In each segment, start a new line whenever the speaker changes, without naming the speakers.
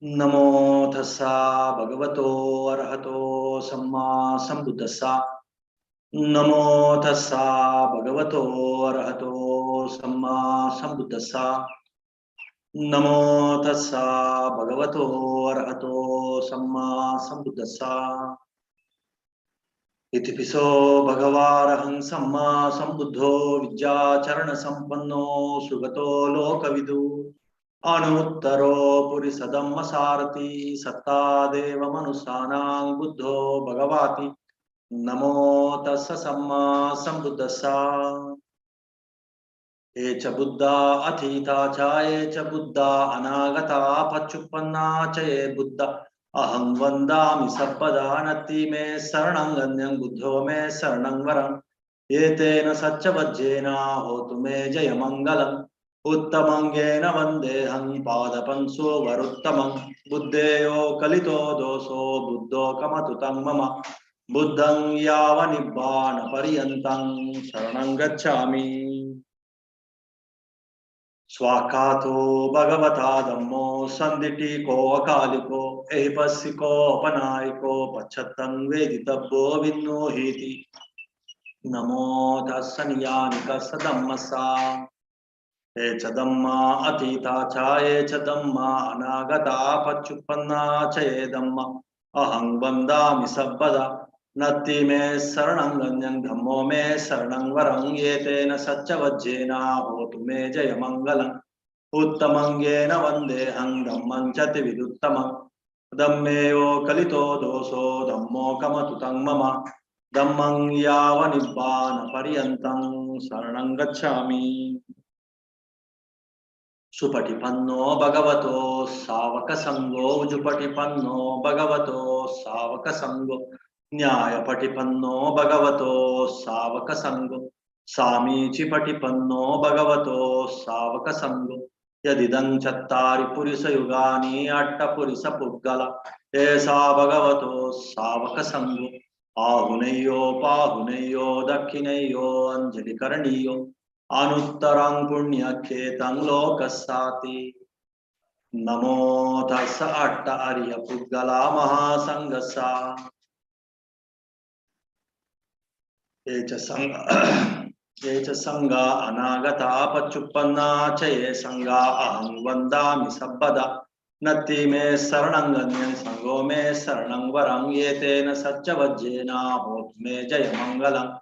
नमो तस्सा भगवतो अरहतो सम्मा संबुद्धस्सा। नमो तस्सा भगवतो अरहतो सम्मा संबुद्धस्सा। नमो तस्सा भगवतो अरहतो सम्मा संबुद्धस्सा। इतिपिसो भगवारहं सम्मा संबुद्धो विद्याचरण संपन्नो सुगतो लोकविदु अनुत्तरो पुरिसदम्म सारथि सत्ता देव मनुष्याणां बुद्धो भगवाति। नमो तस्स सम्मा संबुद्धस्सा। ये च बुद्धा अतीता च ये च बुद्धा अनागता पच्युत्पन्ना च ये बुद्धा अहं वन्दामि सर्वदा नत्ति मे शरणं गम्यं बुद्धो मे शरणं वरम् एतेन सच्चवज्जेन होतु मे जयमङ्गलम् उत्तमङ्गेन वन्देऽहं पादपंसो वरुत्तमं बुद्धेयो कलितो दोषो बुद्धो कमतु तं मम बुद्धं यावनिब्बानपर्यन्तं शरणं गच्छामि। स्वाकातो भगवता धम्मो संदिटिको अकालिको एहिपस्सिको अपनायको पच्छत्तं वेदितव्यो विन्नोहीति। नमो तस्स नियानिकस्स धम्मस्सा। ये च धम्मा अतीता च ये च धम्मा अनागता पच्युत्पन्ना च ये धम्मा अहं वन्दामि सर्वदा नत्ति मे शरणं गम्यं धम्मो मे शरणं वरं एतेन सच्चवज्जेन होतु मे जयमङ्गलम् उत्तमङ्गेन वन्देऽहं धम्मं च त्रिविधुत्तमम् धम्मेयो कलितो दोषो धम्मो कमतु तं मम धम्मं यावनिब्बानपर्यन्तं शरणं गच्छामि। सुपटिपन्नो भगवतो सावक संगो उजुपटिपन्नो भगवतो सावक संगो न्यायपटिपन्नो भगवतो सावक संगो सामीचिपटिपन्नो भगवतो सावक संगो यदिदं चत्तारि पुरुषयुगानि अट्टपुरुष पुद्गल एषा भगवतो सावक संगो आहुनैयो पाहुनैयो दक्षिणैयो अंजलिकरणीयो अनुत्तरं पुण्यखेतं लोकस्साति। नमो तस्स अट्ट आर्य पुद्गला महासंगसा। ये च संगा अनागता पच्युत्पन्ना च ये संगा अहं वन्दामि सर्वदा नत्ति मे शरणं गम्यं संगो मे शरणं वरं एतेन सच्चवज्जेन होतु मे जयमङ्गलम्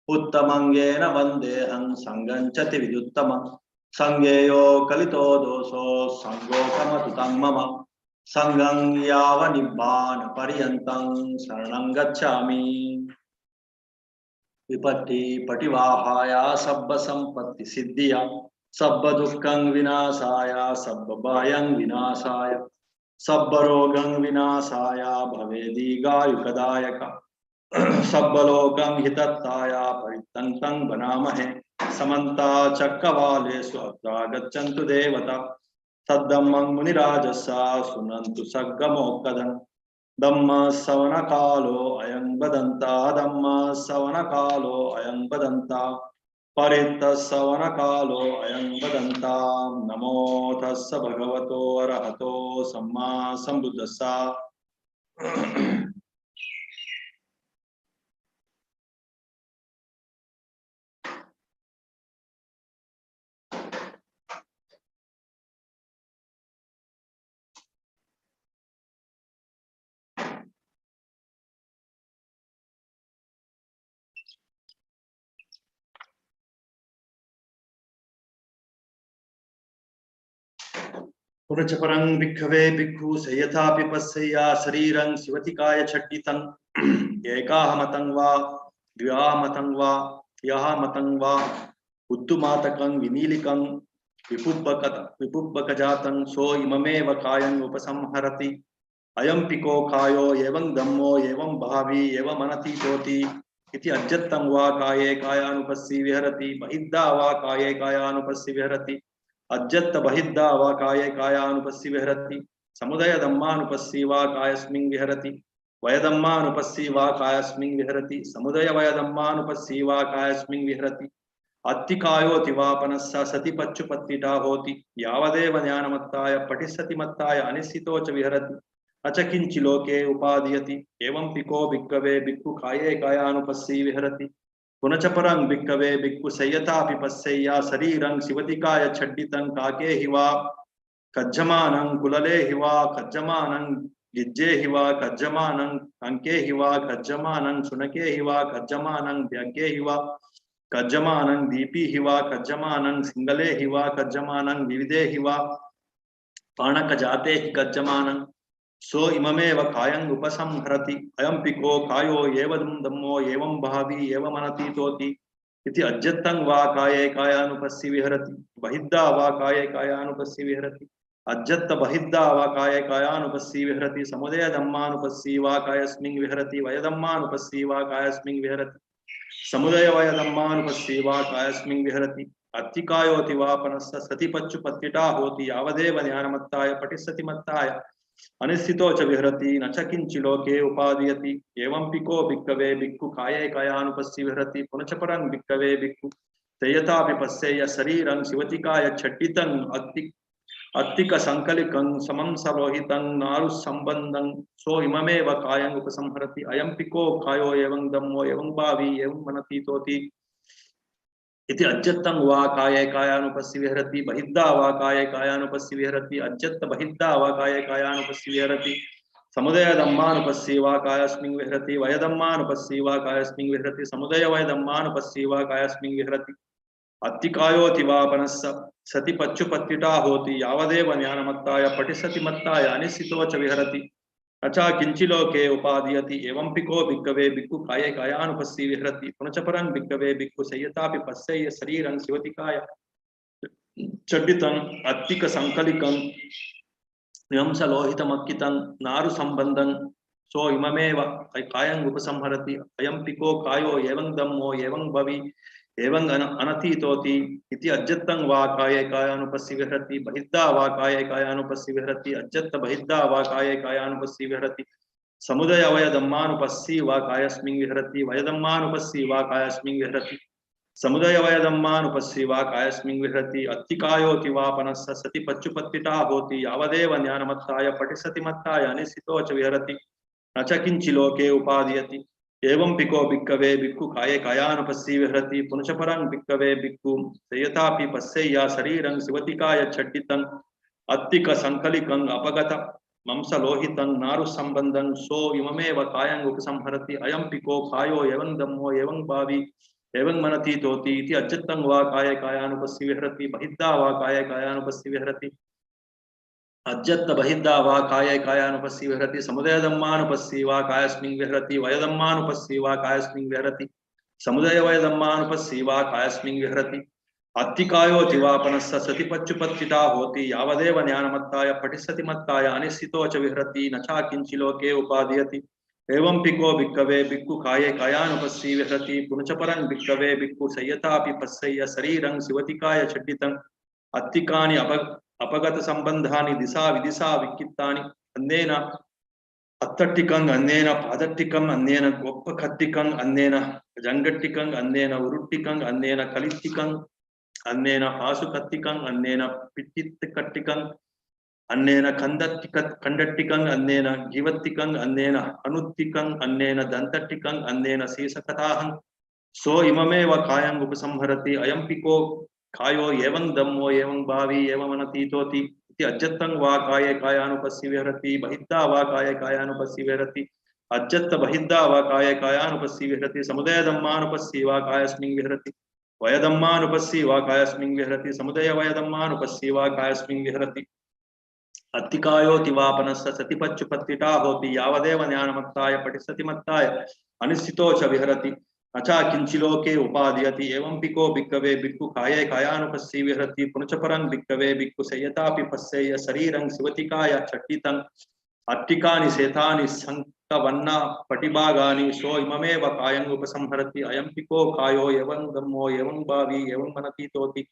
उत्तमङ्गेन वन्देऽहं संगं च त्रिविधुत्तमम् संगेयो कलितो दोषो संगो कमतु तं मम संगं यावनिब्बानपर्यन्तं शरणं गच्छामि। विपत्ति पटिवाहाय सब्ब संपत्ति सिद्धिया सब्ब दुःखं विनाशाय सब्ब भयं विनाशाय सब्ब रोगं विनाशाय भवेदीगायुकदायक सब्बलोकं हितत्ताय परितन्तं वनामहे समन्ता चक्रवालेषु अत्रा गच्छन्तु देवता तद्धम्मं मुनिराजसा शृण्वन्तु सग्गमोक्तदम् धम्म सवन कालो अयं बदन्ता धम्म सवन कालो अयं बदन्ता परित सवन कालो अयं बदन्ता। नमो तस्स भगवतो अरहतो सम्मा संबुद्धस्सा। पुनश्च परं भिक्खवे भिक्खु सयथापि पस्यया शरीरं शिवतिकाय छड्डितं एकाहमतं वा द्व्याहमतं वा यहामतं वा उद्धुमातकं विनीलिकं विपुब्बकजातं सो इममेव कायं उपसंहरति अयं पिको कायो एवं धम्मो एवं भावी एवं मनति ज्योति इति अज्जत्तं वा काये कायानुपस्सी विहरति बहिद्धा वा काये कायानुपस्सी विहरति अज्जत्त बहिद्धा वा काये कायानुपस्सी विहरति समुदय धम्मानुपस्सी वा कायस्मिन् विहरति वयधम्मानुपस्सी वा कायस्मिन् विहरति समुदय वयधम्मानुपस्सी वा कायस्मिन् विहरति अत्तिकायोतिवापनस्स सति पच्चुपत्तिटा होति यावदेव ज्ञानमत्ताय पठिस्सति मत्ताय अनिश्चितो च विहरति न च किंचि लोके उपादीयति एवं पिको भिक्खवे भिक्खु काये कायानुपस्सी विहरति पुनच परं भिक्खवे भिक्खु संयतापि पस्यैया शरीरं शिवतिकाय छड्डितं काके हि वा कज्जमानं कुलले हि वा कज्जमानं गिज्जे हि वा कज्जमानं अंके हि वा कज्जमानं शुनके हि वा कज्जमानं व्यग्गे हि वा कज्जमानं दीपी हि वा कज्जमानं सिंगले हि वा कज्जमानं विविधे हि वा पाणक जाते हि कज्जमानं सो इममेव कायं उपसंहरति अयं पिको कायो एवं धम्मो एवं भावी एवं अनतीतोति इति अज्जत्तं वा काये कायानुपस्सी विहरति बहिद्दा वा काये कायानुपस्सी विहरति अज्जत्त बहिद्दा वा काये कायानुपस्सी विहरति समुदय धम्मानुपस्सी वा कायस्मिन् विहरति वयधम्मानुपस्सी वा कायस्मिन् विहरति समुदय वयधम्मानुपस्सी वा कायस्मिन् विहरति अत्तिकायोतिवापनस्स सतिपच्चुपत्तिटा होति यावदेव ज्ञानमत्ताय पठिस्सति मत्ताय अनिश्चितो च विहरति न च किंचि लोके उपादीयति एवं पिको भिक्खवे भिक्खु काये कायानुपस्सी विहरति पुनच परं भिक्खवे भिक्खु तयतापि पस्येय शरीरं शिवतिकाय छड्डितं अत्तिक संकलिकं समं सलोहितं नारुसंबंधं सो इममेव कायं उपसंहरति अयं पिको कायो एवं धम्मो एवं भावी एवं मनतीतोति इति अज्जत्तं वा काये कायानुपस्सी विहरति बहिद्दा वा काये कायानुपस्सी विहरति अज्जत्त बहिद्दा वा काये कायानुपस्सी विहरति समुदय धम्मानुपस्सी वा कायस्मिन् विहरति वयधम्मानुपस्सी वा कायस्मिन् विहरति समुदय वयधम्मानुपस्सी वा कायस्मिन् विहरति अत्तिकायोतिवापनस्स सति पच्चुपत्तिटा होति यावदेव ज्ञानमत्ताय पठिस्सति मत्ताय अनिश्चितो च विहरति अच्छा किंचि लोके उपादीयति एवं पिको भिक्खवे भिक्खु काये कायानुपस्सी विहरति पुनच परं भिक्खवे भिक्खु संयतापि पस्येय शरीरं शिवतिकाय छड्डितं अत्तिक संकलिकं व्यंसलोहितमक्कितं नारु संबंधं सो इममेव कायं उपसंहरति अयं पिको कायो एवं धम्मो एवं भवि एवं अनतीतोति इति अज्जत्तं वा काये कायानुपस्सी विहरति बहिद्दा वा काये कायानुपस्सी विहरति अज्जत्त बहिद्दा वा काये कायानुपस्सी विहरति समुदय वयधम्मानुपस्सी वा कायस्मिन् विहरति वयधम्मानुपस्सी वा कायस्मिन् विहरति समुदय वयधम्मानुपस्सी वा कायस्मिन् विहरति अत्तिकायोतिवापनस्स सति पच्चुपत्तिटा होति यावदेव ज्ञानमत्ताय पठिस्सति मत्ताय अनिश्चितो च विहरति न च किंचि लोके उपादीयति एवं पिको भिक्खवे भिक्खु काये कायानुपस्सी विहरति पुनच परं भिक्खवे भिक्खु संयतापि पस्येय शरीरं शिवतिकाय छड्डितं अत्तिक संकलिकं अपगत मंसलोहितं नारुसंबंधं सो इममेव कायं उपसंहरति अयं पिको कायो एवं धम्मो एवं भावी एवं मनतीतोति इति अज्जत्तं वा काये कायानुपस्सी विहरति बहिद्दा वा काये कायानुपस्सी विहरति अज्जत्त बहिद्दा वा काये कायानुपस्सी विहरति समुदय धम्मानुपस्सी वा कायस्मिन् विहरति वयधम्मानुपस्सी वा कायस्मिन् विहरति समुदय वयधम्मानुपस्सी वा कायस्मिन् विहरति अत्तिकायोतिवापनस्स सति पच्चुपत्तिटा होति यावदेव ज्ञानमत्ताय पठिस्सति मत्ताय अनिश्चितो च विहरति न च किंचि लोके उपादीयति एवं पिको भिक्खवे भिक्खु काये कायानुपस्सी विहरति पुनच परं भिक्खवे भिक्खु संयतापि पस्येय शरीरं शिवतिकाय छड्डितं अत्तिकानि अपगत संबंधानि दिशा विदिशा विक्कित्तानि अन्नेन अत्तट्टिकं अन्नेन पादट्टिकं अन्नेन गोप्पकट्टिकं अन्नेन जंगट्टिकं अन्नेन उरुट्टिकं अन्नेन कलिट्टिकं अन्नेन पासुकट्टिकं अन्नेन पिट्टिकट्टिकं अन्नेन कंडट्टिकं अन्नेन जीवट्टिकं अन्नेन अनुट्टिकं अन्नेन दंतट्टिकं अन्नेन शीर्षकताहं सो इममेव कायं उपसंहरति अयं पिको कायो एवं धम्मो एवं भावी एवं अनतीतोति इति अज्जत्तं वा काये कायानुपस्सी विहरति बहिद्दा वा काये कायानुपस्सी विहरति अज्जत्त बहिद्दा वा काये कायानुपस्सी विहरति समुदय धम्मानुपस्सी वा कायस्मिन् विहरति वयधम्मानुपस्सी वा कायस्मिन् विहरति समुदय वयधम्मानुपस्सी वा कायस्मिन् विहरति अत्तिकायोतिवापनस्स सति पच्चुपत्तिटा होति यावदेव ज्ञानमत्ताय पठिस्सति मत्ताय अनिश्चितो च विहरति न च किंचि लोके उपादीयति एवं पिको भिक्खवे भिक्खु काये कायानुपस्सी विहरति पुनच परं भिक्खवे भिक्खु संयतापि पस्येय शरीरं शिवतिकाय छड्डितं अट्टिकानि शेतानि संकवन्ना पटिभागानि सो इममेव कायं उपसंहरति अयं पिको कायो एवं धम्मो एवं भावी एवं मनतीतोति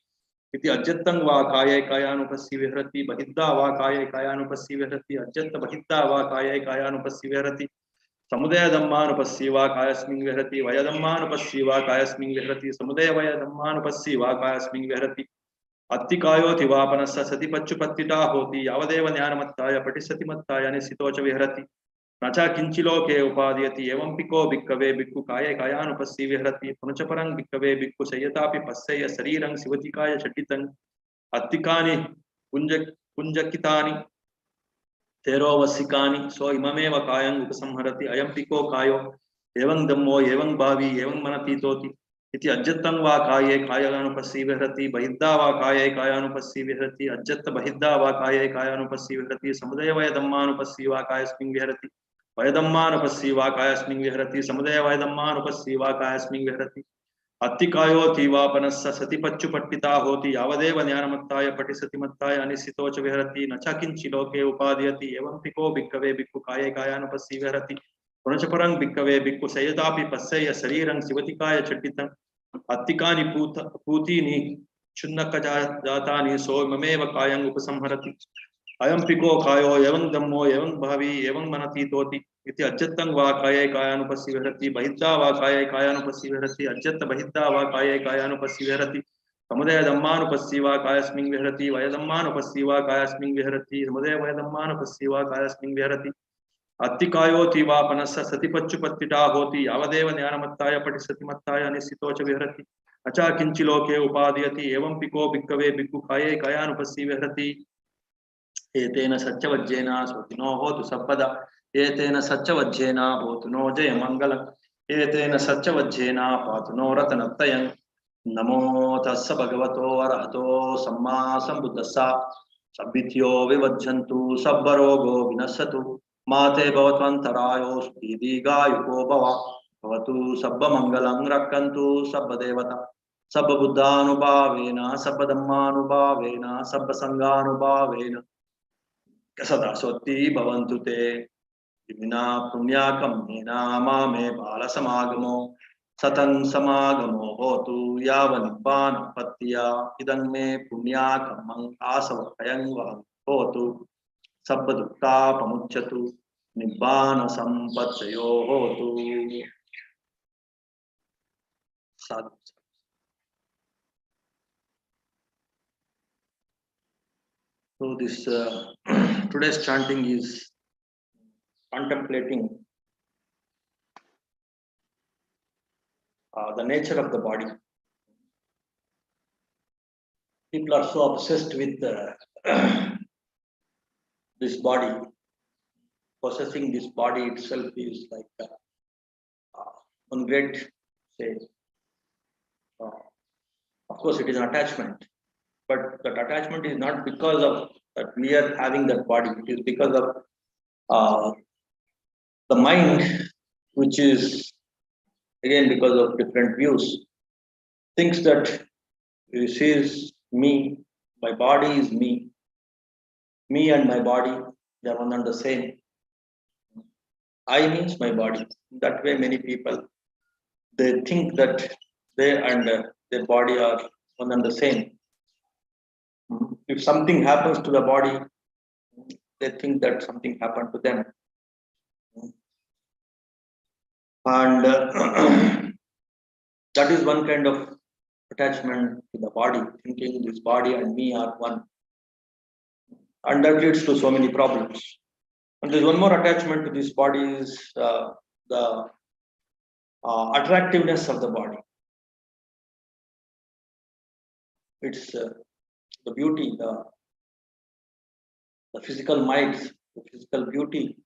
इति अज्जत्तं वा काये कायानुपस्सी विहरति बहिद्दा वा काये कायानुपस्सी विहरति अज्जत्त बहिद्दा वा काये कायानुपस्सी विहरति Samudaya Dhammanupasyiva Kayasmin Viharati, Vaya Dhammanupasyiva Kayasmin Viharati, Samudaya Vaya Dhammanupasyiva Kayasmin Viharati, Attikayo Thivapanassa Sati Pachupattita Hoti, Yavadeva Jnanamattaya Patisati Mattaya Nisitocha Viharati, Nacha Kinchiloke Upadhyati, Evam Piko Bhikkave Bhikkhu Kaya Kayanupasyi Viharati, Punachaparang Bhikkave Bhikkhu Sayatapi Passaya Sarirang Sivatikaya Chatitang, Attikani Punjakitani, Tero Vasikani, so Imameva Kayang Upasamharati, Ayam Piko Kayo, Evang Dhammo, Evang Bhavi, Evang Manatitoti, Iti Ajjatang Va Kaye, Kayanupasyi Viharati, Bahidda Va Kaye, Kayanupasyi Viharati, Ajjatta Bahidda Va Kaye, Kayanupasyi Viharati, Samudaya Vaya Dhammanupasyi Va Kayasmin Viharati, Vaya Dhammanupasyi Va Kayasmin Viharati, Samudaya Vaya Dhammanupasyi Va Kayasmin Viharati, Attikayo Thivapanassa Sati Pachupattita Hoti, Yavadeva Jnanamattaya Patisati Mattaya Anisitocha Viharati, Nachakinchiloke Upadhyati, Evam Piko Bhikkave Bhikkhu Kaya Kayanupasyi Viharati, Punachaparang Bhikkave Bhikkhu Sayatapi Passaya Sarirang Sivatikaya Chatitang, Attikani Putini Chunnaka Jatani So Mameva Kayang Upasamharati, Ayam Piko Kayo, Evang Dhammo, Evang Bhavi, Evang Manatitoti, Iti Ajjatang Va Kaya Kayanupasyi Viharati, Bahidda Va Kaya Kayanupasyi Viharati, Ajjatta Bahidda Va Kaya Kayanupasyi Viharati, Samudaya Dhammanupasyi Va Kayasmin Viharati, Vaya Dhammanupasyi Va Kayasmin Viharati, Samudaya Vaya Dhammanupasyi Va Kayasmin Viharati, Attikayo Thivapanassa Sati Pachupattita Hoti, Yavadeva Jnanamattaya Patisati Mattaya Nisitocha Viharati, Acha Kinchiloke Upadhyati, Evam Piko Bhikkave Bhikkhu Kaya Kayanupasyi Viharati, एतेन सच्चवज्जेन स्वतिनो होतु सपद एतेन सच्चवज्जेन होतु no जय मंगल एतेन सच्चवज्जेन पातु no रतनत्रयं नमो तस्स भगवतो अरहतो सम्मा सम्बुद्धस्स सब्बित्यो विवज्जन्तु सब्बरोगो विनश्यतु माते भवत्वन्तरायो दीर्घायुको भवतु सब्बमङ्गलं रक्षन्तु सब्बदेवता सब्बबुद्धानुभावेन सब्बधम्मानुभावेन सब्बसङ्गानुभावेन सदा सोत्ती भवन्तु ते विना पुण्याकम्येन मामे बालसमागमो सतं समागमो होतु यावनिब्बानपत्या इदं मे पुण्याकम्मं आसवभयं वहं होतु सब्बदुःखापमुच्यतु निब्बानसम्पत्तयो होतु साधु। So this today's chanting is contemplating the nature of the body. People are so obsessed with this body. Possessing this body itself is like one great, say, of course it is an attachment, but that attachment is not because of that we are having that body. It is because of the mind, which is again because of different views, thinks that this is me, my body is me and my body, they are one and the same. I means my body. That way many people, they think that they and their body are one and the same. If something happens to the body, they think that something happened to them. And that is one kind of attachment to the body, thinking this body and me are one. And that leads to so many problems. And there's one more attachment to this body is the attractiveness of the body. It's the beauty, the physical might, the physical beauty.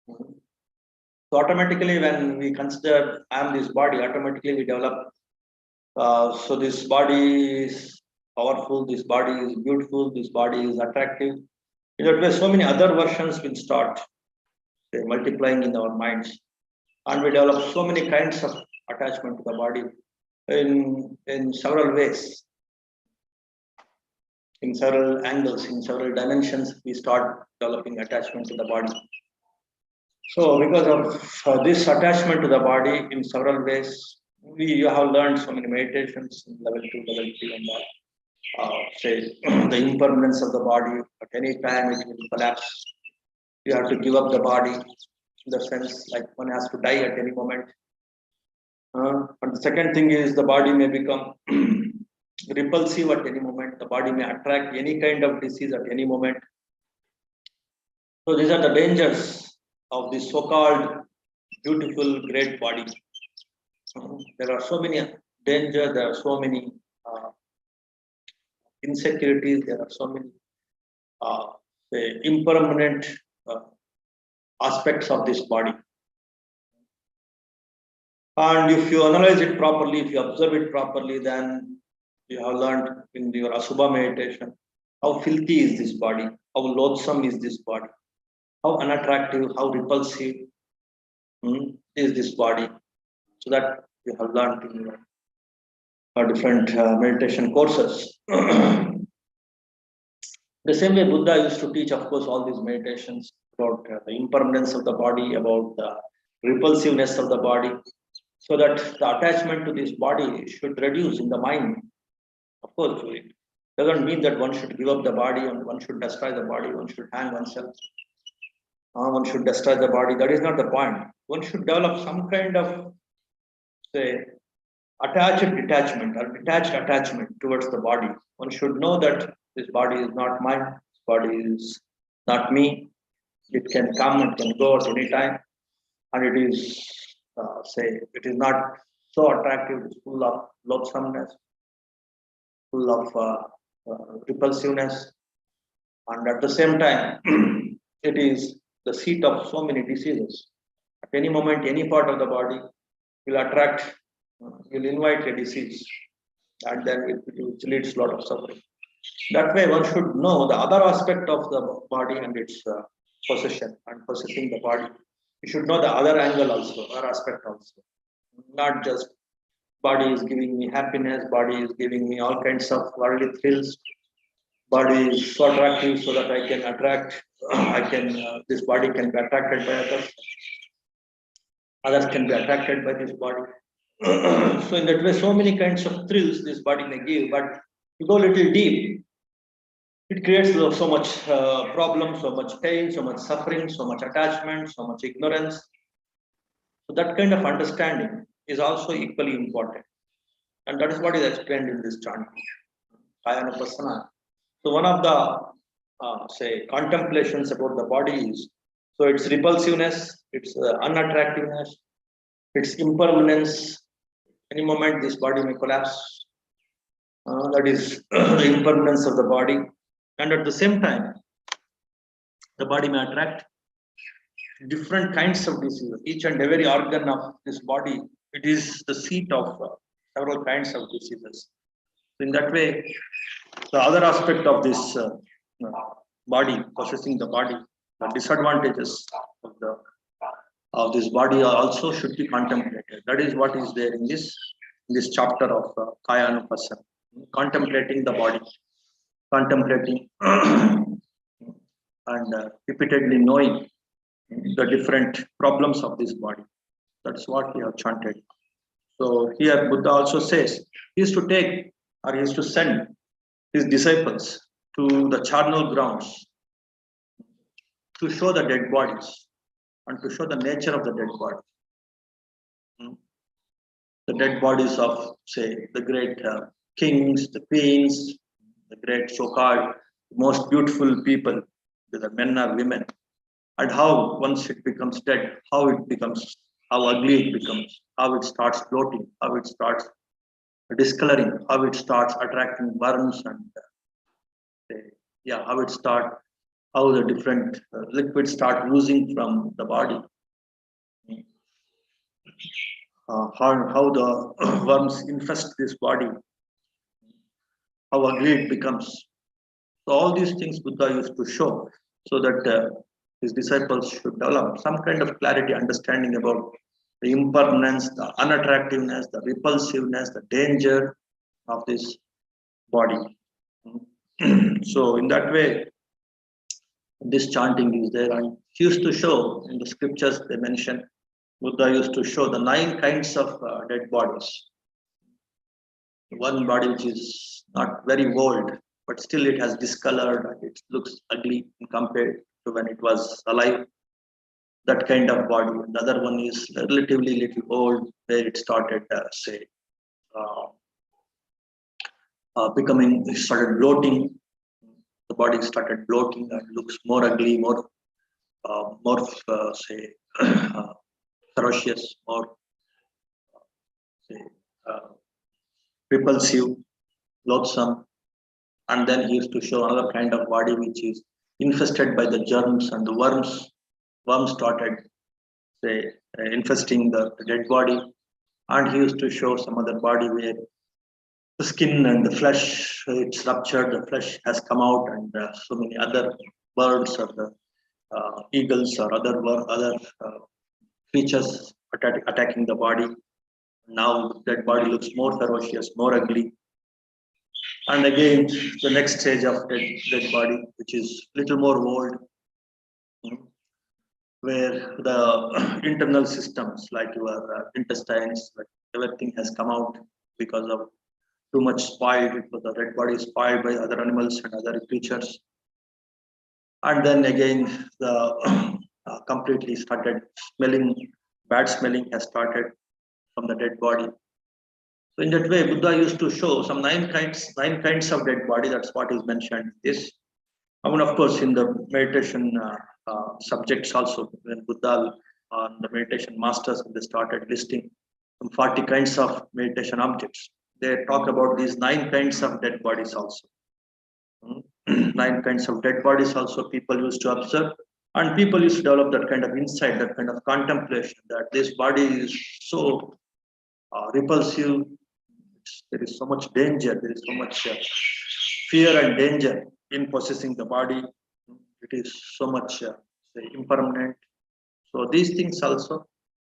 So automatically when we consider I am this body, automatically we develop, so this body is powerful, this body is beautiful, this body is attractive. In that way, so many other versions will start multiplying in our minds. And we develop so many kinds of attachment to the body in several ways. In several angles, in several dimensions, we start developing attachment to the body. So because of this attachment to the body in several ways, you have learned so many meditations in level 2, level 3 and all. Say the impermanence of the body, at any time it will collapse. You have to give up the body. in the sense like one has to die at any moment. And the second thing is the body may become repulsive at any moment. The body may attract any kind of disease at any moment. So these are the dangers of this so-called beautiful, great body. There are so many dangers. There are so many insecurities. There are so many impermanent aspects of this body. And if you analyze it properly, if you observe it properly, then you have learned in your Asubha meditation how filthy is this body, how loathsome is this body, how unattractive, how repulsive is this body. So that you have learned in your different meditation courses. The same way Buddha used to teach, of course, all these meditations about the impermanence of the body, about the repulsiveness of the body, so that the attachment to this body should reduce in the mind. Of course, it doesn't mean that one should give up the body and one should destroy the body, one should hang oneself, one should destroy the body. That is not the point. One should develop some kind of, say, attached detachment or detached attachment towards the body. One should know that this body is not mine, this body is not me. It can come and can go at any time, and it is, it is not so attractive. It's full of loathsomeness, full of repulsiveness, and at the same time, it is the seat of so many diseases. At any moment, any part of the body will attract, will invite a disease, and then it leads to a lot of suffering. That way, one should know the other aspect of the body and its possession and possessing the body. You should know the other angle also, other aspect also. Not just body is giving me happiness, body is giving me all kinds of worldly thrills. Body is so attractive so that I can attract, this body can be attracted by others. Others can be attracted by this body. So in that way, so many kinds of thrills this body may give, but you go a little deep, it creates so much problem, so much pain, so much suffering, so much attachment, so much ignorance. So that kind of understanding is also equally important. And that is what is explained in this chant, Kayanupasana. So one of the, contemplations about the body is, so its repulsiveness, its unattractiveness, its impermanence. Any moment this body may collapse. That is the impermanence of the body. And at the same time, the body may attract different kinds of diseases. Each and every organ of this body, it is the seat of several kinds of diseases. So in that way, the other aspect of this body, possessing the body, the disadvantages of this body also should be contemplated. That is what is there in this chapter of Kayanupasana, contemplating the body, contemplating and repeatedly knowing the different problems of this body. That's what we have chanted. So here Buddha also says he is to take, or he is to send his disciples to the charnel grounds to show the dead bodies and to show the nature of the dead bodies. The dead bodies of, say, the great kings, the queens, the great so-called most beautiful people, the men or women, and how once it becomes dead, how ugly it becomes, how it starts floating, how it starts discoloring, how it starts attracting worms, and how the different liquids start oozing from the body, how the worms infest this body, how ugly it becomes. So all these things Buddha used to show, so that his disciples should develop some kind of clarity, understanding about the impermanence, the unattractiveness, the repulsiveness, the danger of this body. So in that way, this chanting is there, and he used to show in the scriptures, they mention, Buddha used to show the 9 kinds of dead bodies. One body which is not very old, but still it has discolored and it looks ugly compared to when it was alive. that kind of body. The other one is relatively little old, where it started, uh, becoming, it started bloating. The body started bloating and looks more ugly, more ferocious, more say, uh, repulsive, loathsome. And then he used to show another kind of body which is infested by the germs and the worms. Worms started say infesting the dead body, and he used to show some other body where the skin and the flesh it's ruptured, the flesh has come out, and so many other birds or the eagles or other creatures attacking the body. Now that body looks more ferocious, more ugly. And again, the next stage of dead body, which is little more old, where the internal systems like your intestines, like everything has come out because of too much spoiled, because the red body is spoiled by other animals and other creatures. And then again, the completely started smelling, bad smelling has started from the dead body. So in that way, Buddha used to show some nine kinds of dead body. That's what is mentioned. This, I mean, of course, in the meditation subjects also, when Buddha the meditation masters, they started listing some 40 kinds of meditation objects. They talk about these 9 kinds of dead bodies also. 9 kinds of dead bodies also people used to observe, and people used to develop that kind of insight, that kind of contemplation, that this body is so repulsive. There is so much danger. There is so much fear and danger in possessing the body. It is so much impermanent. So these things also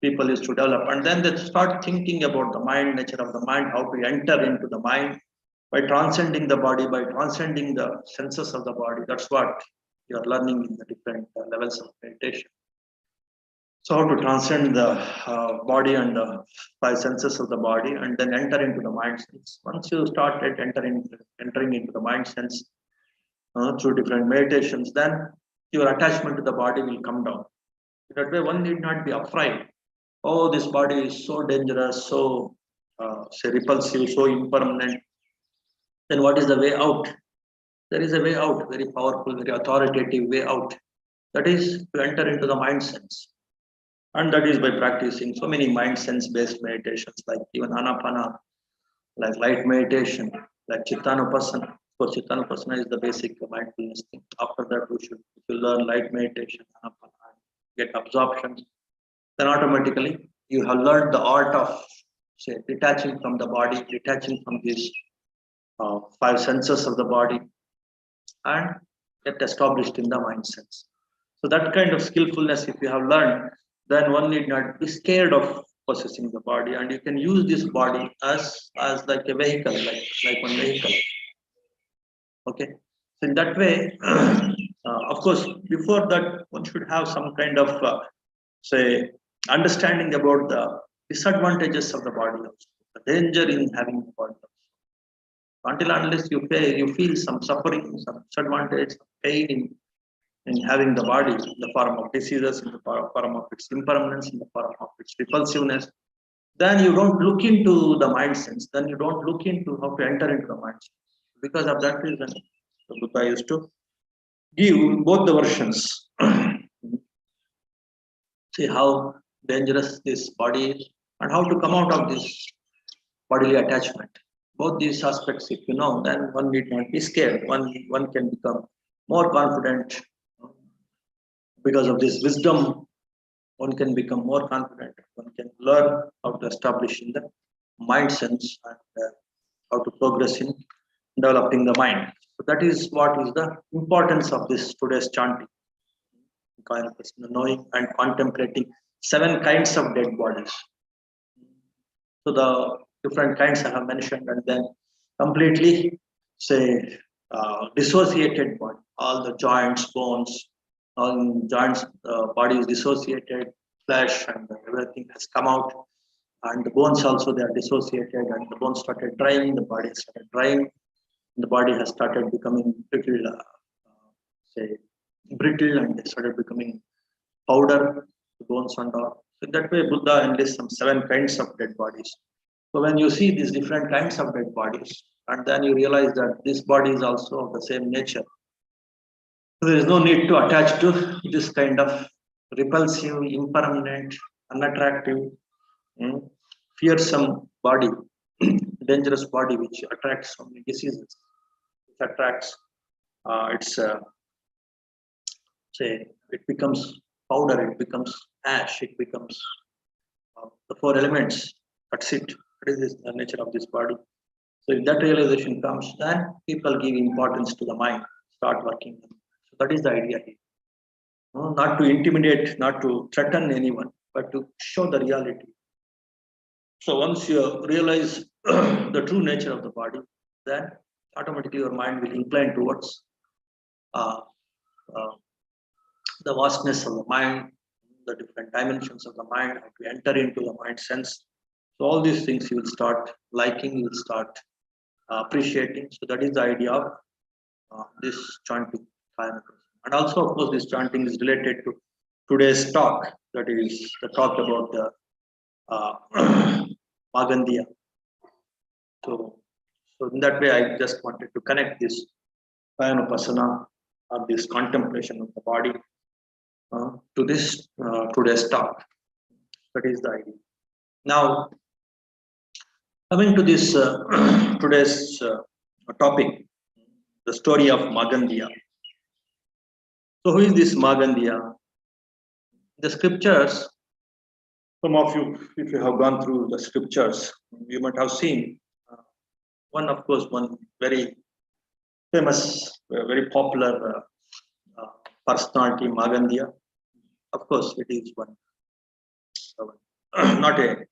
people used to develop, and then they start thinking about the mind, nature of the mind, how to enter into the mind by transcending the body, by transcending the senses of the body. That's what you are learning in the different levels of meditation. So how to transcend the body and the 5 senses of the body, and then enter into the mind sense. Once you start entering into the mind sense through different meditations, then your attachment to the body will come down. That way, one need not be afraid. Oh, this body is so dangerous, so say repulsive, so impermanent. Then what is the way out? There is a way out, very powerful, very authoritative way out. That is to enter into the mind sense. And that is by practicing so many mind sense based meditations, like even Anapana, like light meditation, like Chittanupasana. So Chittanupasana is the basic mindfulness thing. After that, we should, if you learn light meditation, Anapana, get absorptions, then automatically you have learned the art of, say, detaching from the body, detaching from these 5 senses of the body, and get established in the mind sense. So that kind of skillfulness, if you have learned, then one need not be scared of possessing the body, and you can use this body as like a vehicle, like one vehicle. Okay, so in that way, of course, before that, one should have some kind of say understanding about the disadvantages of the body, also, the danger in having the body. Until unless you feel some suffering, some disadvantage, some pain in having the body in the form of diseases, in the form of its impermanence, in the form of its repulsiveness, then you don't look into the mind sense, then you don't look into how to enter into the mind sense. Because of that reason, the Buddha used to give both the versions. See how dangerous this body is and how to come out of this bodily attachment. Both these aspects, if you know, then one need not be scared. One can become more confident because of this wisdom. One can become more confident. One can learn how to establish in the mind sense, and how to progress in developing the mind. So that is what is the importance of this today's chanting, knowing and contemplating 7 kinds of dead bodies. So the different kinds I have mentioned, and then completely say dissociated body, all the joints, bones, all joints, body is dissociated, flesh and everything has come out, and the bones also they are dissociated, and the bones started drying, the body started drying, and the body has started becoming little say brittle, and they started becoming powder. the bones and all. So that way, Buddha enlists some 7 kinds of dead bodies. So when you see these different kinds of dead bodies, and then you realize that this body is also of the same nature, so there is no need to attach to this kind of repulsive, impermanent, unattractive, mm, fearsome body, dangerous body, which attracts so many diseases. It attracts, it's say, it becomes powder, it becomes ash, it becomes the 4 elements. That's it. That is the nature of this body. So if that realization comes, then people give importance to the mind, start working. So that is the idea here. No, not to intimidate, not to threaten anyone, but to show the reality. So once you realize the true nature of the body, then automatically your mind will incline towards uh, uh, the vastness of the mind, the different dimensions of the mind, how to enter into the mind sense. So all these things you will start liking, you will start appreciating. So that is the idea of this chanting. And also, of course, this chanting is related to today's talk. That is the talk about the Magandiya. So in that way, I just wanted to connect this Payanupasana or this contemplation of the body to this today's talk. That is the idea. Now, coming to this today's topic, the story of Magandiya. So, who is this Magandiya? The scriptures, some of you, if you have gone through the scriptures, you might have seen one, of course, one very famous, very popular personality, Magandiya. Of course, it is one, not a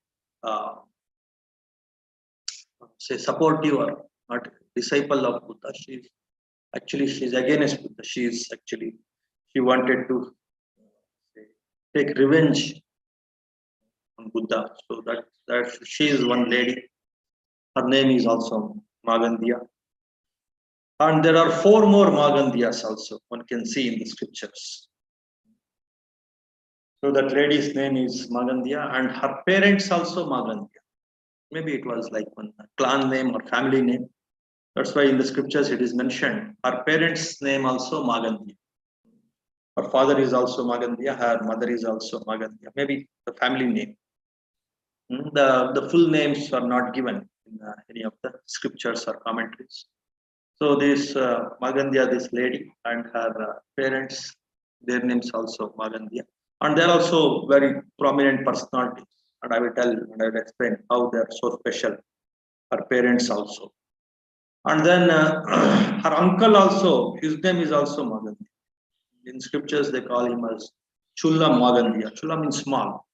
say supportive or not disciple of Buddha. She's against Buddha. She wanted to take revenge on Buddha. So that she is one lady. Her name is also Magandiya. And there are 4 more Magandiyas also one can see in the scriptures. So that lady's name is Magandiya and her parents also Magandiya. Maybe it was like one clan name or family name. That's why in the scriptures it is mentioned. Her parents' name also Magandiya. Her father is also Magandiya, her mother is also Magandiya. Maybe the family name. The full names are not given in any of the scriptures or commentaries. So this Magandiya, this lady and her parents, their names also Magandiya. And they're also very prominent personalities. And I will tell and I will explain how they are so special. Her parents also. And then her uncle also, his name is also Magandiya. In scriptures, they call him as Chulla Magandiya. Chulla means small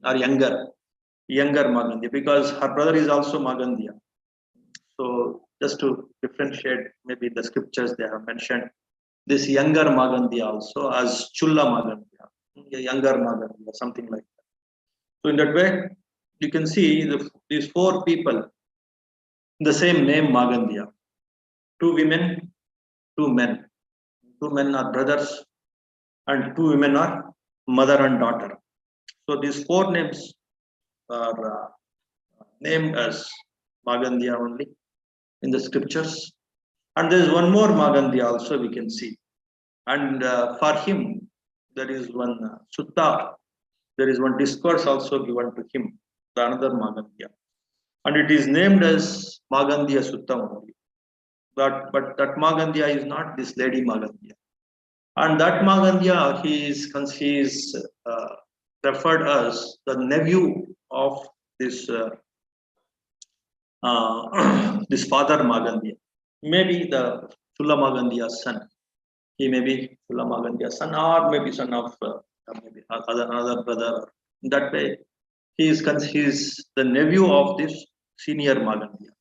or younger Magandiya, because her brother is also Magandiya. So just to differentiate, maybe the scriptures they have mentioned this younger Magandiya also as Chulla Magandiya, a younger Magandiya, something like that. So in that way, you can see these 4 people, the same name Magandiya. 2 women, 2 men. 2 men are brothers, and 2 women are mother and daughter. So these 4 names are named as Magandiya only in the scriptures. And there is one more Magandiya also we can see. And for him, there is one sutta, there is one discourse also given to him, the another Magandiya. And it is named as Magandiya Sutta only. But that Magandiya is not this lady Magandiya. And that Magandiya, he is referred as the nephew of this this father Magandiya. Maybe the Chulla Magandiya's son. He may be Chulla Magandiya's son, or maybe son of maybe another brother. In that way, he is the nephew of this senior Magandiya.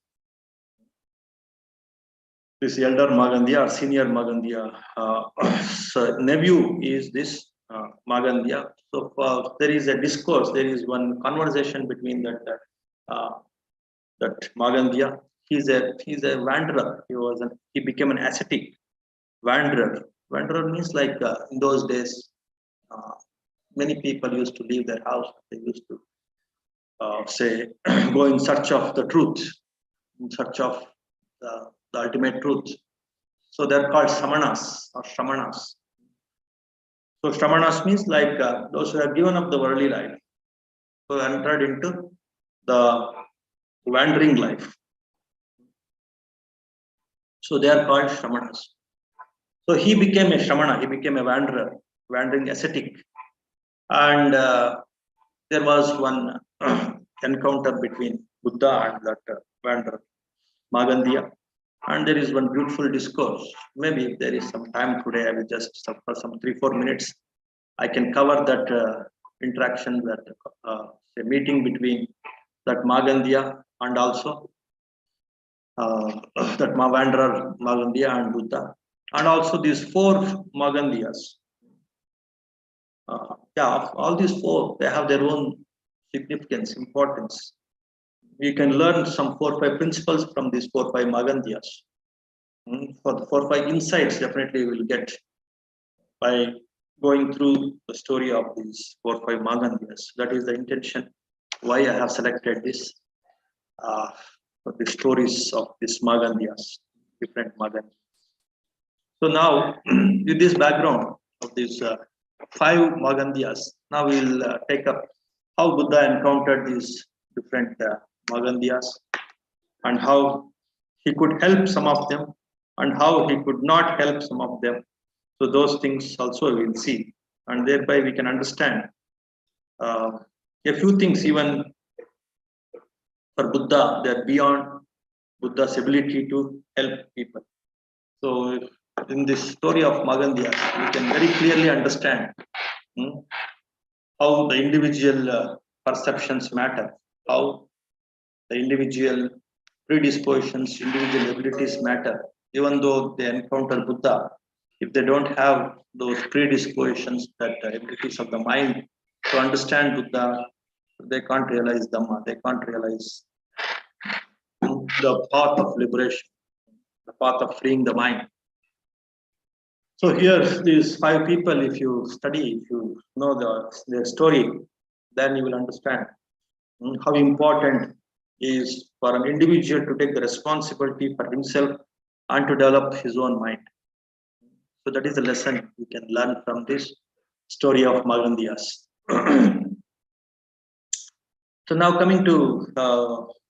This elder Magandiya or senior Magandiya nephew is this Magandiya. So there is a discourse, there is one conversation between that Magandiya. He's a wanderer. He became an ascetic wanderer. Wanderer means like in those days many people used to leave their house. They used to say go in search of the truth, in search of the ultimate truth. So they're called samanas or shramanas. So shramanas means like those who have given up the worldly life, who entered into the wandering life. So they are called shramanas. So he became a shramana, he became a wanderer, wandering ascetic. And there was one encounter between Buddha and that wanderer, Magandiya. And there is one beautiful discourse. Maybe if there is some time today, I will just, for some 3-4 minutes, I can cover that interaction, that a meeting between that Magandiya and also that wanderer Magandiya and Buddha, and also these 4 Magandiyas. Yeah, all these 4, they have their own significance, importance. We can learn some 4-5 principles from these 4-5 Magandiyas. For the 4-5 insights, definitely we will get by going through the story of these 4-5 Magandiyas. That is the intention why I have selected this for the stories of these Magandiyas, different Magandiyas. So now, with this background of these 5 Magandiyas, now we'll take up how Buddha encountered these different Magandiyas and how he could help some of them and how he could not help some of them. So those things also we'll see, and thereby we can understand a few things even for Buddha. They're beyond Buddha's ability to help people. So in this story of Magandiya, we can very clearly understand how the individual perceptions matter, how the individual predispositions, individual abilities matter. Even though they encounter Buddha, if they don't have those predispositions, that abilities of the mind to understand Buddha, they can't realize Dhamma, they can't realize the path of liberation, the path of freeing the mind. So here, these 5 people, if you study, if you know their story, then you will understand how important is for an individual to take the responsibility for himself and to develop his own mind. So that is the lesson we can learn from this story of Magandiyas. So now coming to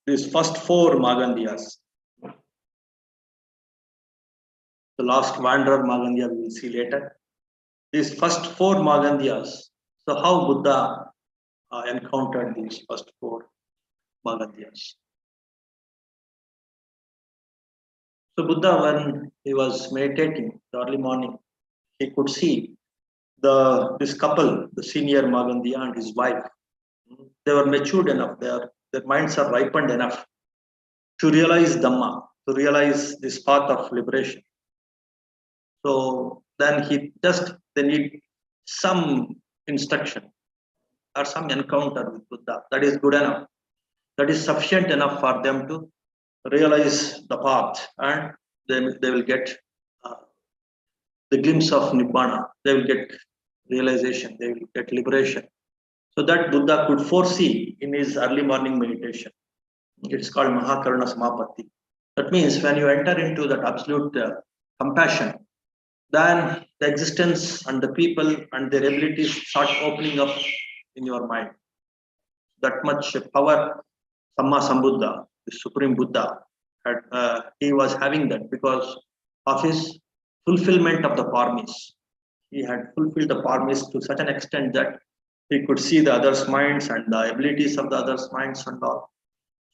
these first 4 Magandiyas. The last wanderer Magandiya we will see later. These first 4 Magandiyas. So how Buddha encountered these first 4 Magandiyas. So Buddha, when he was meditating early morning, he could see this couple, the senior Magandiya and his wife. They were matured enough, their minds are ripened enough to realize Dhamma, to realize this path of liberation. So then they need some instruction or some encounter with Buddha. That is good enough. That is sufficient enough for them to realize the path, and they will get the glimpse of Nibbana. They will get realization. They will get liberation. So that Buddha could foresee in his early morning meditation. It's called Mahakaruna Samapatti. That means when you enter into that absolute compassion, then the existence and the people and their abilities start opening up in your mind. That much power, Samma Sambuddha, the Supreme Buddha, he was having that because of his fulfillment of the parmis. He had fulfilled the parmis to such an extent that he could see the others' minds and the abilities of the others' minds and all.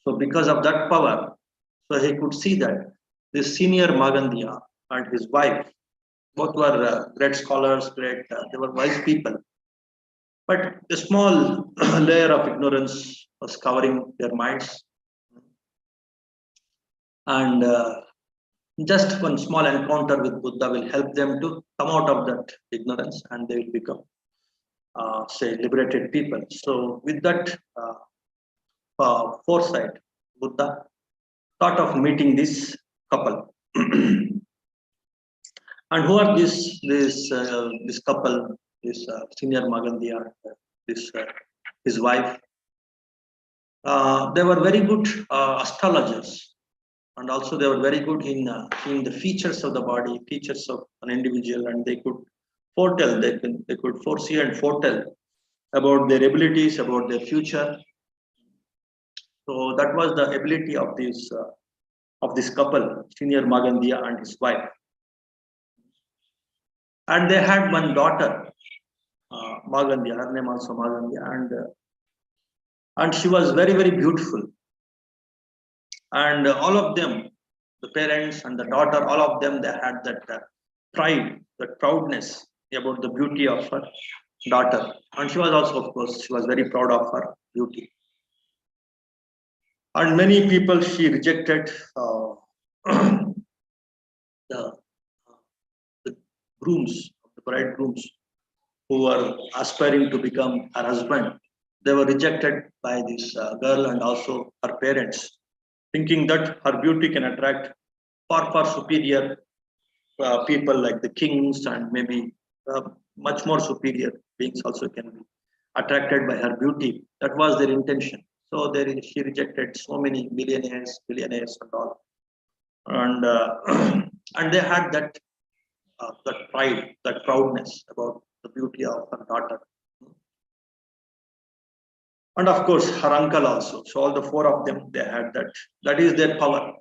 So because of that power, so he could see that this senior Magandiya and his wife, both were great scholars, they were wise people. But a small layer of ignorance was covering their minds. And just one small encounter with Buddha will help them to come out of that ignorance, and they will become, say, liberated people. So with that foresight, Buddha thought of meeting this couple. And who are this couple? this senior Magandiya, this his wife. They were very good astrologers, and also they were very good in seeing the features of the body, features of an individual, and they could foretell. They could foresee and foretell about their abilities, about their future. So that was the ability of this couple, senior Magandiya and his wife, and they had one daughter, Magandiya. Her name also Magandiya, and she was very beautiful. And all of them, the parents and the daughter, all of them, they had that pride, that proudness about the beauty of her daughter. And she was also, of course, she was very proud of her beauty. And many people she rejected the, the grooms, the bridegrooms who were aspiring to become her husband. They were rejected by this girl and also her parents, thinking that her beauty can attract far superior people like the kings, and maybe much more superior beings also can be attracted by her beauty. That was their intention. So she rejected so many millionaires, billionaires, and all, and and they had that pride, that proudness about the beauty of her daughter, and of course her uncle also. So all the four of them, they had that. That is their power.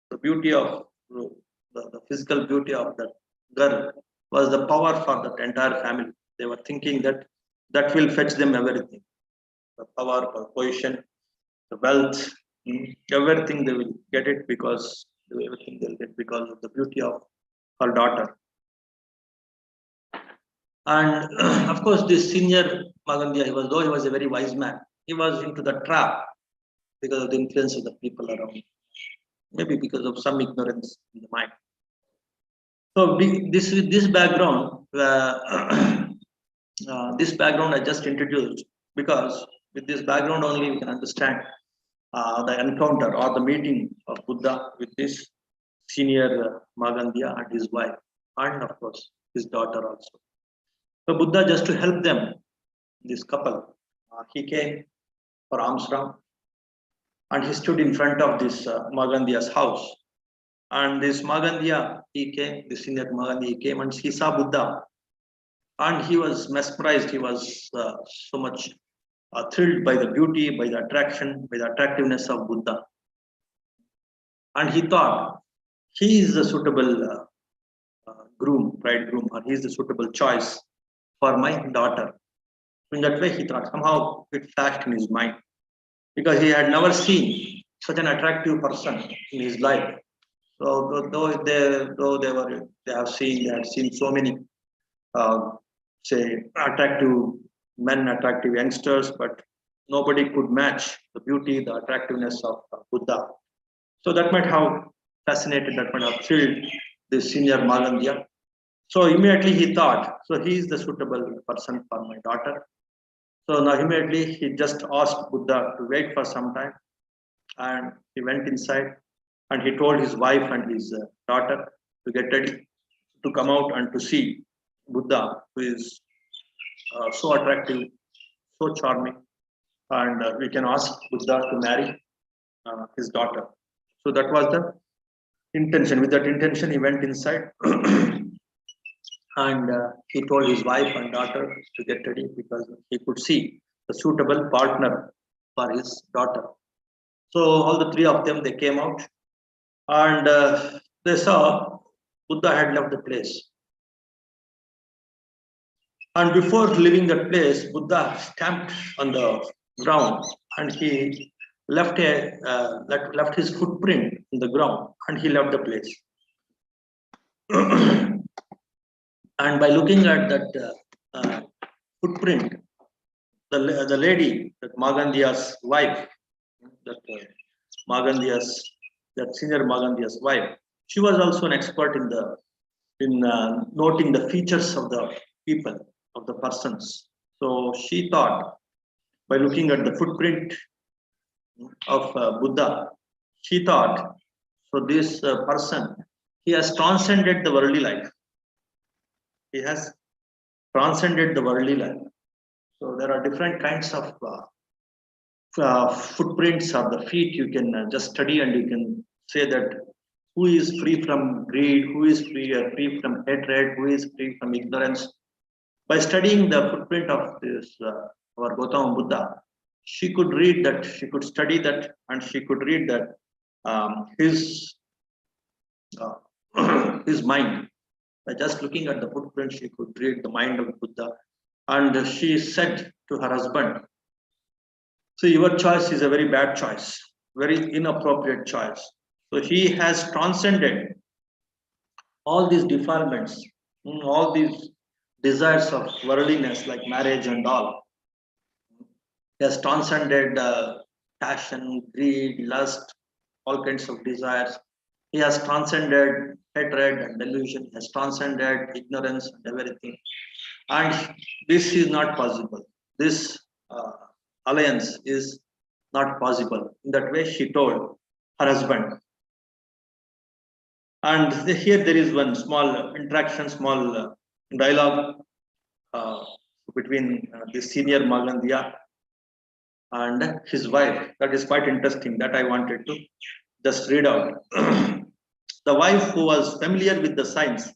The beauty of the physical beauty of that girl was the power for that entire family. They were thinking that that will fetch them everything, the power, the position, the wealth, everything they will get it because everything they'll get because of the beauty of her daughter. And of course, this senior Magandiya, though he was a very wise man, he was into the trap because of the influence of the people around him, maybe because of some ignorance in the mind. So this background, this background I just introduced because with this background only we can understand the encounter or the meeting of Buddha with this senior Magandiya and his wife, and of course his daughter also. So Buddha, just to help them, this couple, he came for alms round, and he stood in front of this Magandiya's house. And this Magandiya, the senior Magandiya, he came and he saw Buddha, and he was mesmerized. He was so much thrilled by the beauty, by the attraction, by the attractiveness of Buddha. And he thought he is the suitable bridegroom, or he is the suitable choice for my daughter. In that way, he thought, somehow it flashed in his mind, because he had never seen such an attractive person in his life. So they had seen so many say attractive men, attractive youngsters, but nobody could match the beauty, the attractiveness of Buddha. So that might have fascinated, that might have thrilled this senior Magandiya. So immediately he thought, so he is the suitable person for my daughter. So now immediately he just asked Buddha to wait for some time, and he went inside and he told his wife and his daughter to get ready to come out and to see Buddha, who is so attractive, so charming, and we can ask Buddha to marry his daughter. So that was the intention. With that intention, he went inside and he told his wife and daughter to get ready because he could see the suitable partner for his daughter. So all the three of them, they came out, and they saw Buddha had left the place. And before leaving that place, Buddha stamped on the ground, and he left his footprint in the ground, and he left the place. And by looking at that footprint, the lady, that Magandiya's wife, that senior Magandiya's wife, she was also an expert in noting the features of the people, of the persons. So she thought, by looking at the footprint of Buddha, she thought, so this person, he has transcended the worldly life. He has transcended the worldly life. So there are different kinds of footprints of the feet. You can just study and you can say that who is free from greed, who is free from hatred, who is free from ignorance. By studying the footprint of this our Gautama Buddha, she could read that, she could study that, and she could read that his his mind. By just looking at the footprint, she could read the mind of Buddha. And she said to her husband, so your choice is a very bad choice, very inappropriate choice. So he has transcended all these defilements, all these desires of worldliness like marriage and all. He has transcended passion, greed, lust, all kinds of desires. He has transcended hatred and delusion. He has transcended ignorance and everything. And this is not possible. This alliance is not possible. In that way, she told her husband. And here there is one small interaction, small dialogue between the senior Magandiya and his wife. That is quite interesting. That I wanted to just read out. The wife, who was familiar with the signs,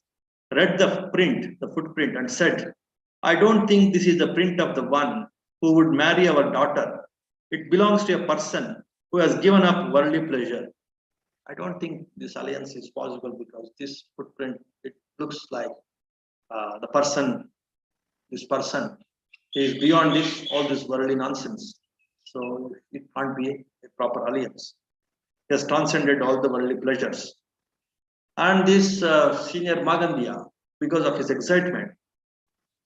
read the print, the footprint, and said, I don't think this is the print of the one who would marry our daughter. It belongs to a person who has given up worldly pleasure. I don't think this alliance is possible because this footprint, it looks like the person, this person is beyond this, all this worldly nonsense. So it can't be a proper alliance. He has transcended all the worldly pleasures. And this senior Magandiya, because of his excitement,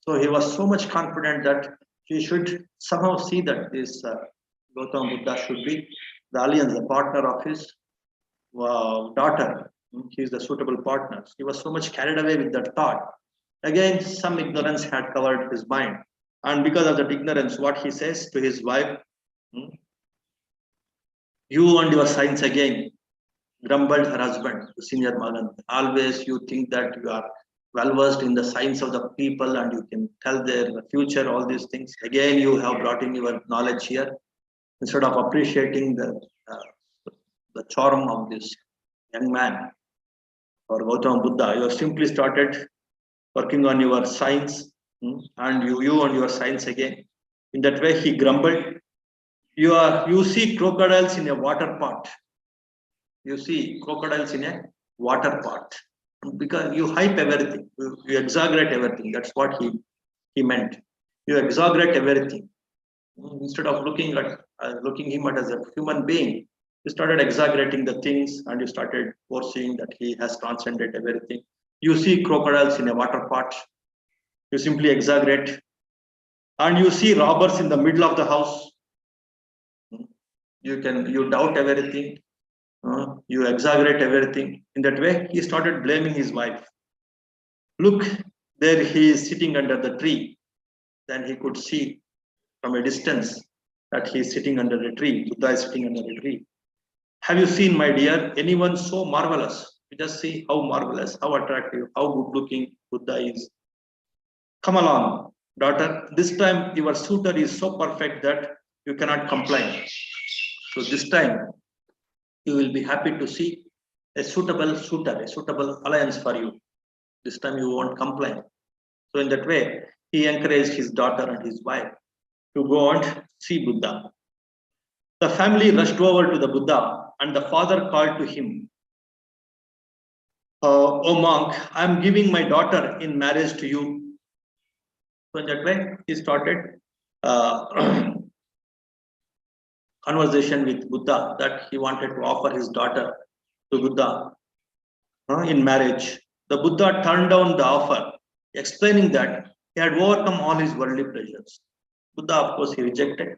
so he was so much confident that he should somehow see that this Gautama Buddha should be the alliance, the partner of his daughter. He is the suitable partner. He was so much carried away with that thought. Again, some ignorance had covered his mind. And because of that ignorance, what he says to his wife, you and your science again, grumbled her husband, the senior Magan. Always you think that you are well versed in the science of the people and you can tell their future, all these things. Again, you have brought in your knowledge here instead of appreciating the charm of this young man or Gautama Buddha. You have simply started working on your science, and you and your science again. In that way, he grumbled. You see crocodiles in a water pot. You see crocodiles in a water pot because you hype everything, you exaggerate everything. That's what he meant. You exaggerate everything instead of looking him as a human being. You started exaggerating the things and you started foreseeing that he has transcended everything. You see crocodiles in a water pot. You simply exaggerate, and you see robbers in the middle of the house. You doubt everything. You exaggerate everything. In that way, he started blaming his wife. Look, there he is sitting under the tree. Then he could see from a distance that he is sitting under a tree. Buddha is sitting under a tree. Have you seen, my dear, anyone so marvelous? You just see how marvelous, how attractive, how good looking Buddha is. Come along, daughter. This time your suitor is so perfect that you cannot complain. So this time you will be happy to see a suitable suitor, a suitable alliance for you. This time you won't complain. So in that way, he encouraged his daughter and his wife to go and see Buddha. The family rushed over to the Buddha and the father called to him, oh monk, I am giving my daughter in marriage to you. So in that way, he started conversation with Buddha that he wanted to offer his daughter to Buddha in marriage. The Buddha turned down the offer, explaining that he had overcome all his worldly pleasures. Buddha, of course, he rejected.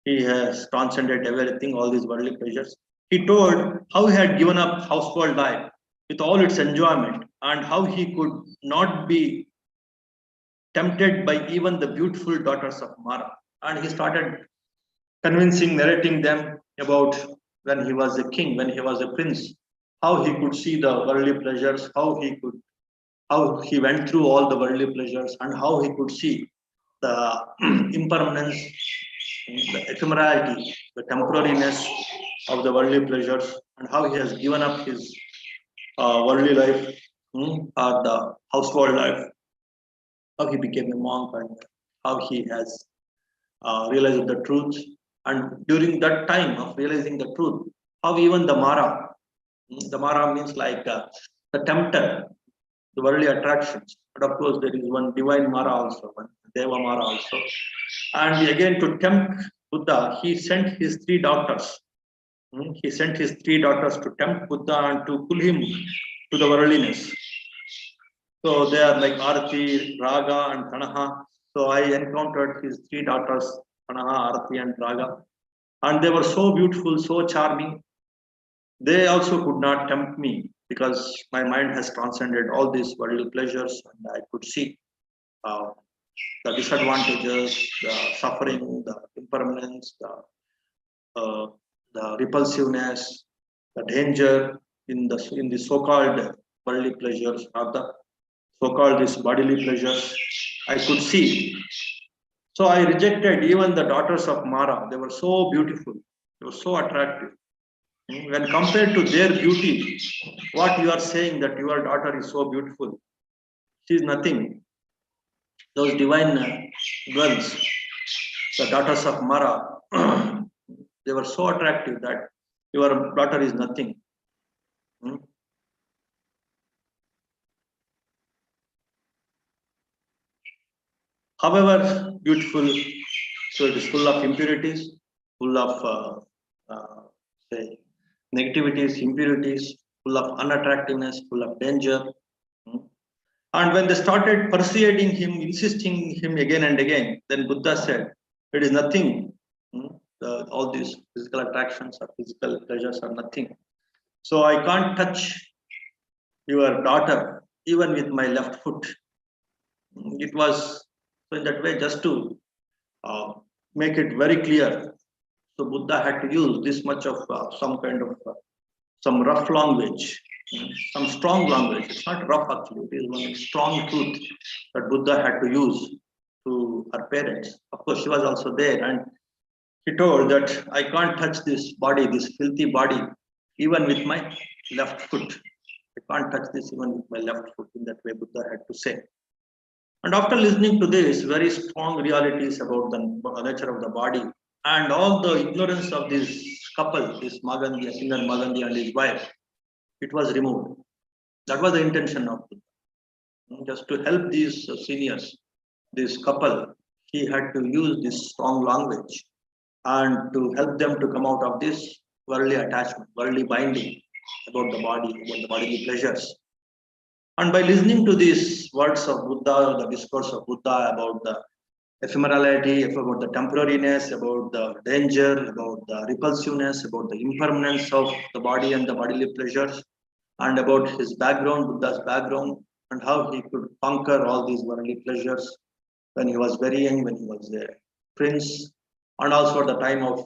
He has transcended everything, all these worldly pleasures. He told how he had given up household life with all its enjoyment and how he could not be tempted by even the beautiful daughters of Mara. And he started narrating them about when he was a king, when he was a prince, how he could see the worldly pleasures, how he could how he went through all the worldly pleasures and how he could see the impermanence, the ephemerality, the temporariness of the worldly pleasures, and how he has given up his worldly life, or the household life, how he became a monk, and how he has realized the truth. And during that time of realizing the truth, how even the Mara, the Mara means like the tempter, the worldly attractions. But of course, there is one divine Mara also, one Deva Mara also. And again, to tempt Buddha, he sent his three daughters. He sent his three daughters to tempt Buddha and to pull him to the worldliness. So they are like Arati, Raga, and Tanaha. So I encountered his three daughters, Tanaha, Arati, and Raga. And they were so beautiful, so charming. They also could not tempt me because my mind has transcended all these worldly pleasures, and I could see uh, the disadvantages, the suffering, the impermanence, uh, the repulsiveness, the danger in the so-called worldly pleasures, or the so-called these bodily pleasures. I could see. So I rejected even the daughters of Mara. They were so beautiful. They were so attractive. When compared to their beauty, what you are saying that your daughter is so beautiful, she is nothing. Those divine girls, the daughters of Mara, they were so attractive that your daughter is nothing. Hmm. However, beautiful, so it is full of impurities, full of say, negativities, impurities, full of unattractiveness, full of danger. Hmm. And when they started persuading him, insisting him again and again, then Buddha said, "It is nothing. All these physical attractions or physical pleasures are nothing. So I can't touch your daughter even with my left foot." It was so in that way just to uh, make it very clear. So Buddha had to use this much of some kind of some rough language, some strong language. It's not rough actually. It is one strong truth that Buddha had to use to her parents. Of course, she was also there, and he told that I can't touch this body, this filthy body, even with my left foot. I can't touch this even with my left foot. In that way, Buddha had to say. And after listening to this very strong realities about the nature of the body and all the ignorance of this couple, this Magandiya, singer Magandiya and his wife, it was removed. That was the intention of Buddha. Just to help these seniors, this couple, he had to use this strong language and to help them to come out of this worldly attachment, worldly binding about the bodily pleasures. And by listening to these words of Buddha, the discourse of Buddha about the ephemerality, about the temporariness, about the danger, about the repulsiveness, about the impermanence of the body and the bodily pleasures, and about his background, Buddha's background, and how he could conquer all these worldly pleasures when he was very young, when he was a prince, and also at the time of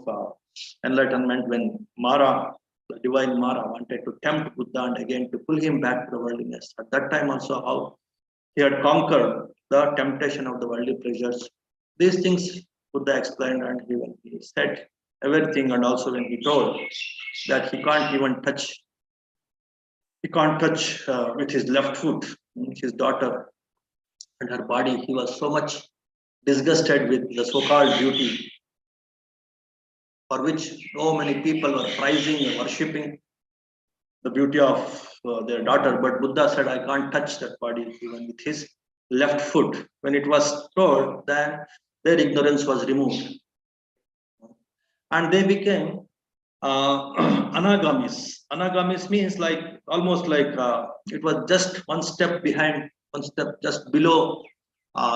enlightenment when Mara, the divine Mara, wanted to tempt Buddha and again to pull him back to the worldliness. At that time also how he had conquered the temptation of the worldly pleasures. These things Buddha explained, and he said everything, and also when he told that he can't touch with his left foot his daughter and her body. He was so much disgusted with the so-called beauty for which so many people were prizing and worshipping the beauty of their daughter. But Buddha said, I can't touch that body even with his left foot. When it was told, then their ignorance was removed. And they became anagamis. Anagamis means like almost like it was just one step behind, one step just below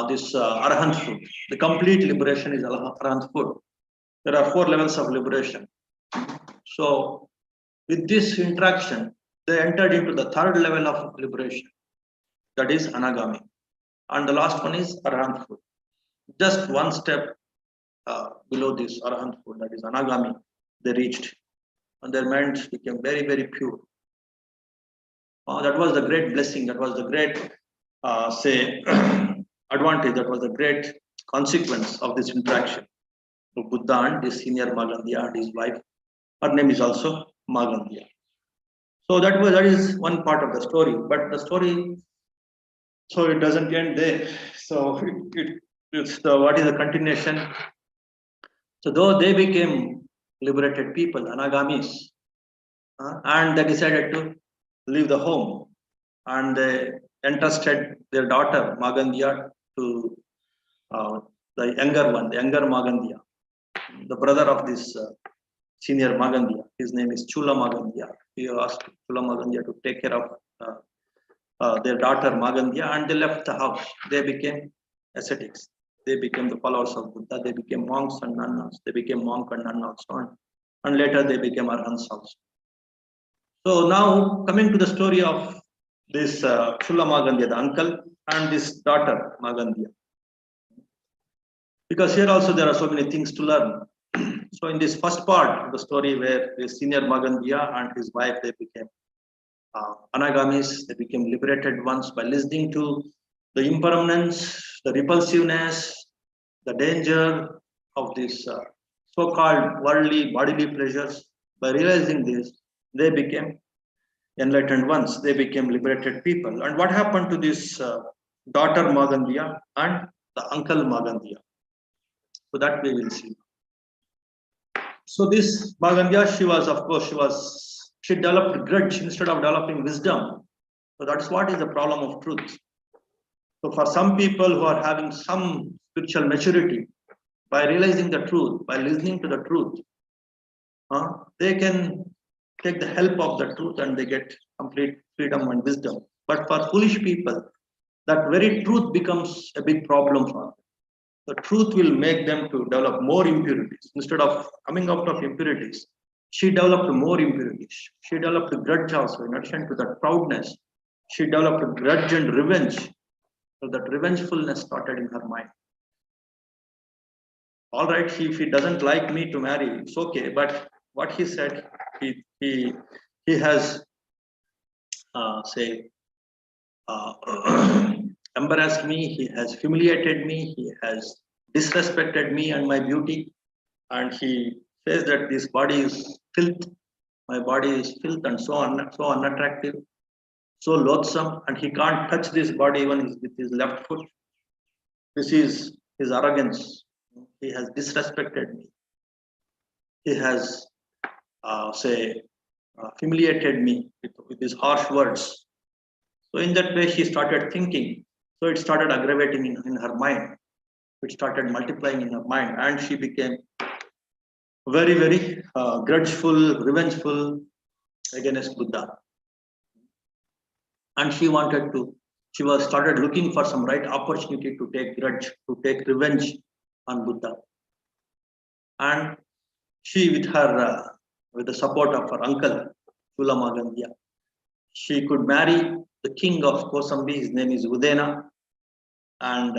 this Arahant foot. The complete liberation is Arahant foot. There are 4 levels of liberation. So with this interaction, they entered into the 3rd level of liberation, that is Anagami. And the last one is Arahant foot. Just one step below this Arahant foot, that is Anagami, they reached. And their minds became very, very pure. That was the great blessing. That was the great say advantage, that was a great consequence of this interaction of Buddha and his senior Magandiya and his wife. Her name is also Magandiya. So that is one part of the story, but the story, so it doesn't end there. So it's the, what is the continuation? So though they became liberated people, anagamis, and they decided to leave the home, and they entrusted their daughter Magandiya to uh, the younger one, the younger Magandiya, the brother of this senior Magandiya. His name is Chula Magandiya. He asked Chula Magandiya to take care of their daughter Magandiya, and they left the house. They became ascetics. They became the followers of Buddha. They became monks and nuns. They became monk and nun also, and later they became arhants also. So now coming to the story of this Chula Magandiya, the uncle, and this daughter Magandiya. Because here also there are so many things to learn. So in this first part of the story, where the senior Magandiya and his wife, they became anagamis, they became liberated ones by listening to the impermanence, the repulsiveness, the danger of these so-called worldly bodily pleasures. By realizing this, they became enlightened ones. They became liberated people. And what happened to this daughter Magandiya and the uncle Magandiya? So that we will see. So this Magandiya, she developed grudge instead of developing wisdom. So that's what is the problem of truth. So for some people who are having some spiritual maturity, by realizing the truth, by listening to the truth, they can take the help of the truth and they get complete freedom and wisdom. But for foolish people, that very truth becomes a big problem for them. The truth will make them to develop more impurities. Instead of coming out of impurities, she developed more impurities. She developed a grudge also. In addition to that proudness, she developed a grudge and revenge. So that revengefulness started in her mind. All right, if he doesn't like me to marry, it's okay. But what he said, he has say embarrassed me, he has humiliated me, he has disrespected me and my beauty, and he says that this body is filth, my body is filth and so unattractive, so loathsome, and he can't touch this body even with his left foot. This is his arrogance. He has disrespected me. He has humiliated me with his harsh words. So in that way, she started thinking. So it started aggravating in her mind. It started multiplying in her mind, and she became very, very grudgeful, revengeful against Buddha. And she was started looking for some right opportunity to take grudge, to take revenge on Buddha. And she, with the support of her uncle, Chula Magandiya, she could marry the king of Kosambi. His name is Udena, and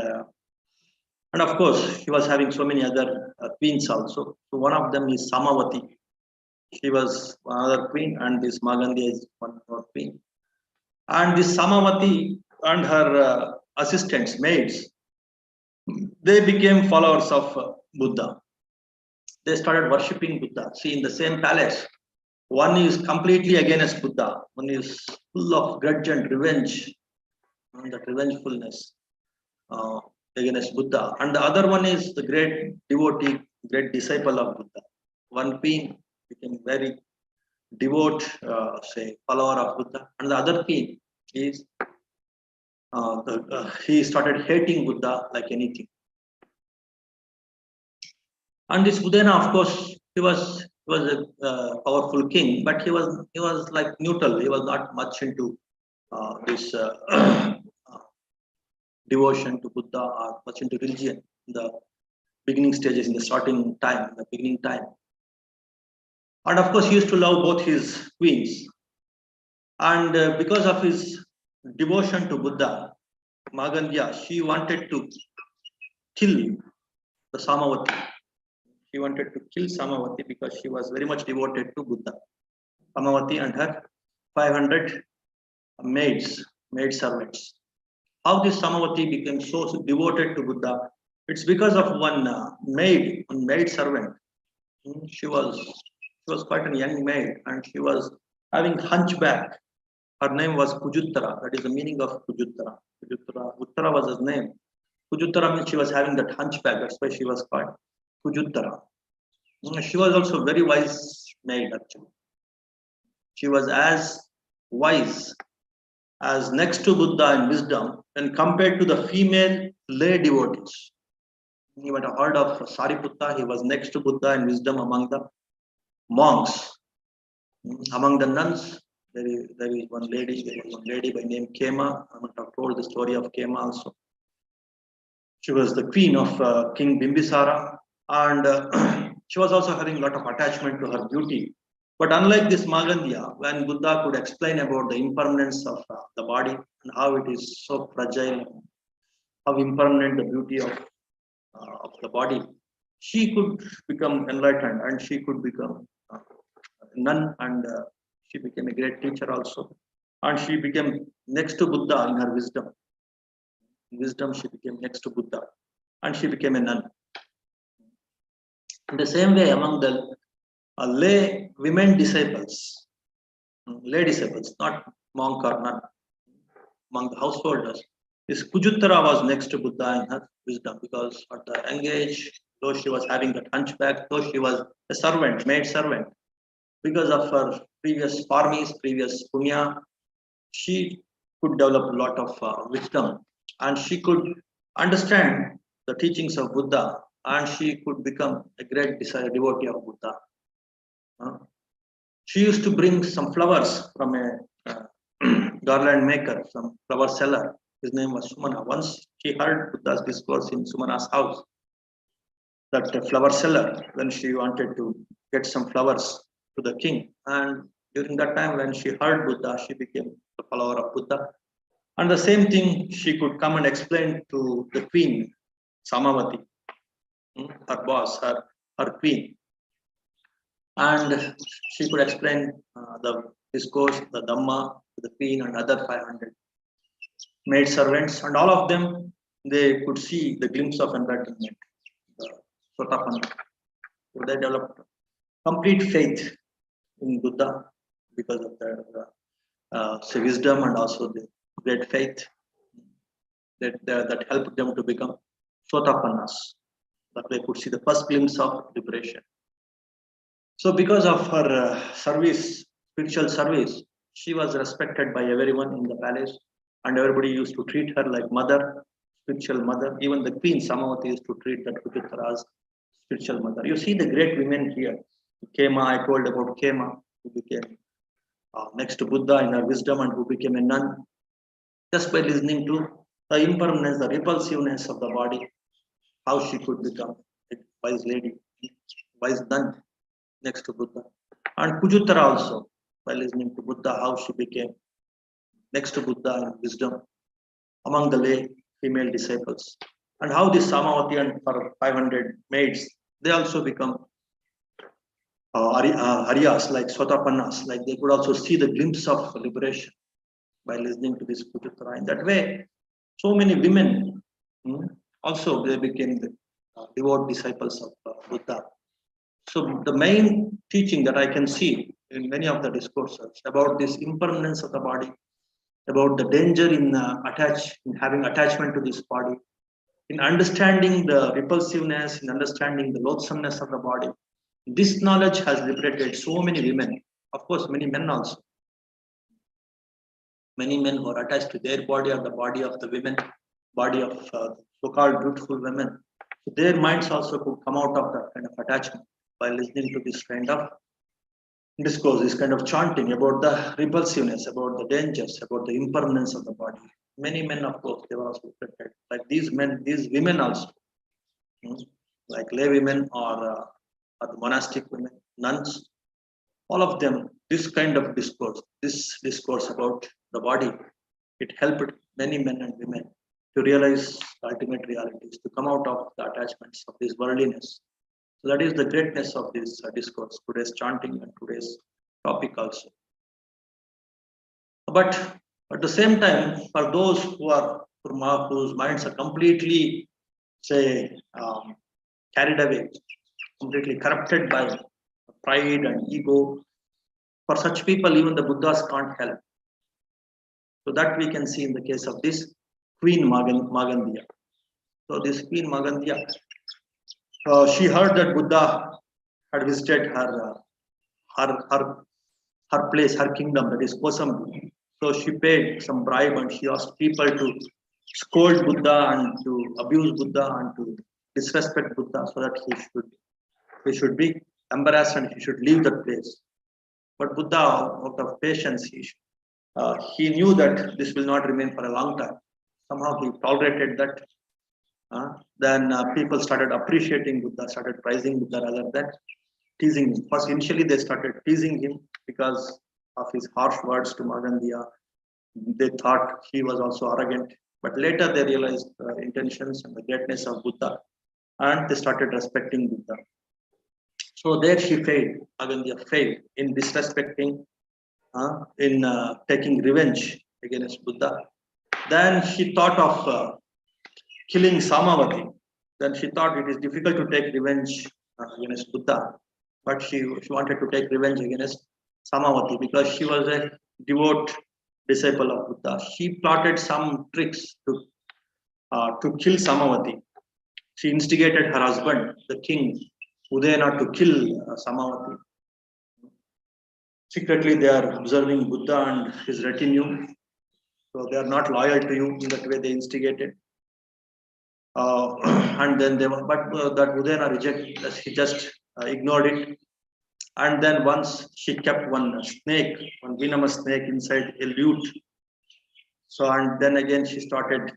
of course she was having so many other queens also. So one of them is Samavati. She was another queen, and this Magandiya is one more queen. And this Samavati and her assistants, maids, they became followers of Buddha. They started worshipping Buddha. See, in the same palace, one is completely against Buddha, one is full of grudge and revenge, and that revengefulness against Buddha, and the other one is the great devotee, great disciple of Buddha. One queen became very devout, follower of Buddha, and the other queen is he started hating Buddha like anything. And this Udena, of course, he was a powerful king, but he was like neutral. He was not much into this devotion to Buddha or much into religion in the beginning stages, in the beginning time. And of course, he used to love both his queens. And because of his devotion to Buddha, Magandiya, she wanted to kill the Samavati. She wanted to kill Samavati because she was very much devoted to Buddha. Samavati and her 500 maid servants. How this Samavati became so devoted to Buddha? It's because of one maid servant. She was quite a young maid, and she was having hunchback. Her name was Kujuttara. That is the meaning of Kujuttara. Kujuttara. Uttara was his name. Kujuttara means she was having that hunchback. That's why she was called Kujuttara. She was also very wise maid actually. She was as wise as next to Buddha in wisdom when compared to the female lay devotees. You might have heard of Sariputta. He was next to Buddha in wisdom among the monks. Among the nuns, there is one lady. There was one lady by name Kema. I might have told the story of Kema also. She was the queen of King Bimbisara, and she was also having a lot of attachment to her beauty. But unlike this Magandiya, when Buddha could explain about the impermanence of the body and how it is so fragile, how impermanent the beauty of the body, she could become enlightened and she could become a nun, and she became a great teacher also. And she became next to Buddha in her wisdom. In wisdom, she became next to Buddha and she became a nun. In the same way, among the lay women disciples, not monk or nun, among the householders, this Kujuttara was next to Buddha in her wisdom because at the young age, though she was having that hunchback, though she was a servant, maid servant, because of her previous parmis, previous punya, she could develop a lot of wisdom and she could understand the teachings of Buddha and she could become a great devotee of Buddha. She used to bring some flowers from a garland maker, some flower seller. His name was Sumana. Once she heard Buddha's discourse in Sumana's house, that flower seller, when she wanted to get some flowers to the king, and during that time when she heard Buddha, she became the follower of Buddha. And the same thing she could come and explain to the queen, Samavati, her boss, her queen. And she could explain the discourse, the Dhamma, to the queen and other 500 maid servants, and all of them, they could see the glimpse of enlightenment, the Sotapanna. So they developed complete faith in Buddha because of their wisdom and also the great faith that helped them to become Sotapannas, that they could see the first glimpse of liberation. So because of her spiritual service, she was respected by everyone in the palace, and everybody used to treat her like mother, spiritual mother. Even the queen Samavati used to treat that Kujuttara as spiritual mother. You see the great women here. Kema, I told about Kema, who became next to Buddha in her wisdom and who became a nun, just by listening to the impermanence, the repulsiveness of the body, how she could become a wise lady, wise nun next to Buddha. And Kujuttara also, by listening to Buddha, how she became next to Buddha in wisdom among the lay female disciples. And how this Samavati and her 500 maids, they also become Aryas, like Sotapannas, like they could also see the glimpse of liberation by listening to this Kujuttara. In that way, so many women also they became the devout disciples of Buddha. So the main teaching that I can see in many of the discourses about this impermanence of the body, about the danger in having attachment to this body, in understanding the repulsiveness, in understanding the loathsomeness of the body. This knowledge has liberated so many women, of course, many men also. Many men who are attached to their body or the body of the women, body of so-called beautiful women. So their minds also could come out of that kind of attachment by listening to this kind of discourse, this kind of chanting about the repulsiveness, about the dangers, about the impermanence of the body. Many men, of course, they were also affected. Like these men, these women also, like lay women or the monastic women, nuns, all of them, this kind of discourse, this discourse about the body, it helped many men and women to realize the ultimate realities, to come out of the attachments of this worldliness. So that is the greatness of this discourse, today's chanting and today's topic also. But At the same time, for those whose minds are completely, say, carried away, completely corrupted by pride and ego, for such people, even the Buddhas can't help. So that we can see in the case of this Queen Magandiya. So this Queen Magandiya, she heard that Buddha had visited her her place, her kingdom, that is Kosambi. So she paid some bribe and she asked people to scold Buddha and to abuse Buddha and to disrespect Buddha so that he should be embarrassed and he should leave that place. But Buddha, out of patience, he knew that this will not remain for a long time. Somehow he tolerated that. Then people started appreciating Buddha, started praising Buddha rather than teasing him. First, initially they started teasing him because of his harsh words to Magandiya. They thought he was also arrogant. But later they realized the intentions and the greatness of Buddha and they started respecting Buddha. So there she failed, Magandiya failed in disrespecting, in taking revenge against Buddha. Then she thought of killing Samavati. Then she thought it is difficult to take revenge against Buddha, but she wanted to take revenge against Samavati because she was a devout disciple of Buddha. She plotted some tricks to kill Samavati. She instigated her husband, the king Udayana, to kill Samavati. Secretly, they are observing Buddha and his retinue, so they are not loyal to you. In that way, they instigated. And then that Udayana rejected. He just ignored it. And then once she kept one snake, one venomous snake inside a lute. So and then again she started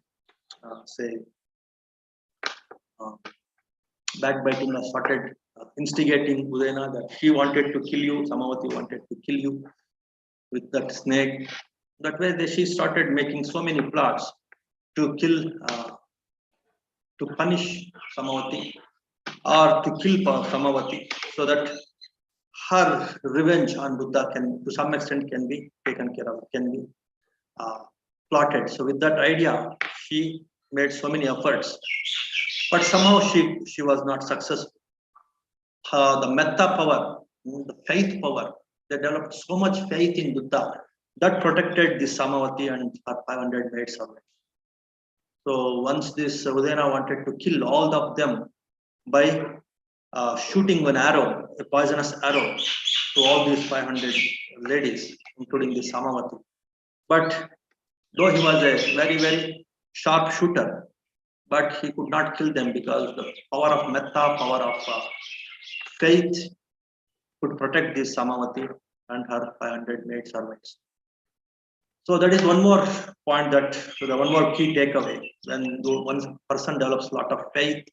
backbiting, started instigating Udayana that he wanted to kill you, Samavati wanted to kill you with that snake. That way she started making so many plots to kill, to punish Samavati or to kill Samavati, so that her revenge on Buddha can, to some extent, can be taken care of, can be plotted. So with that idea, she made so many efforts, but somehow she was not successful. The metta power, the faith power, they developed so much faith in Buddha that protected the Samavati and her 500 maid servants. So once this Udayana wanted to kill all of them by shooting one arrow, a poisonous arrow, to all these 500 ladies, including the Samavati. But though he was a very, very sharp shooter, but he could not kill them because the power of metta, power of faith could protect this Samavati and her 500 maid servants. So that is one more point, that the one more key takeaway. When one person develops a lot of faith,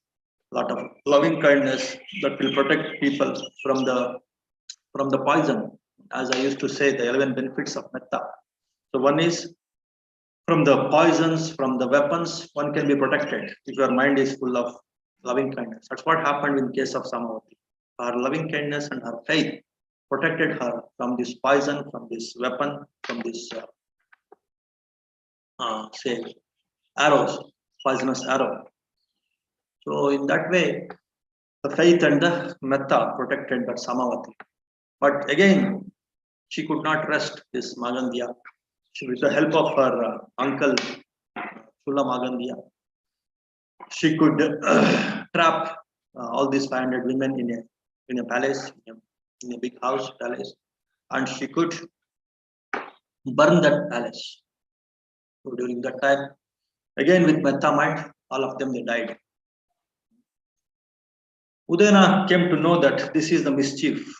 a lot of loving kindness, that will protect people from the poison. As I used to say, the 11 benefits of metta. So one is, from the poisons, from the weapons, one can be protected if your mind is full of loving kindness. That's what happened in case of Samavati. Her loving kindness and her faith protected her from this poison, from this weapon, from this say arrows, poisonous arrow. So in that way, the faith and the metta protected that Samavati. But again, she could not rest, this Magandiya. With the help of her uncle Chula Magandiya, she could trap all these 500 women in a palace, in a big house palace, and she could burn that palace. So during that time, again with metta mind, all of them, they died. Udayana came to know that this is the mischief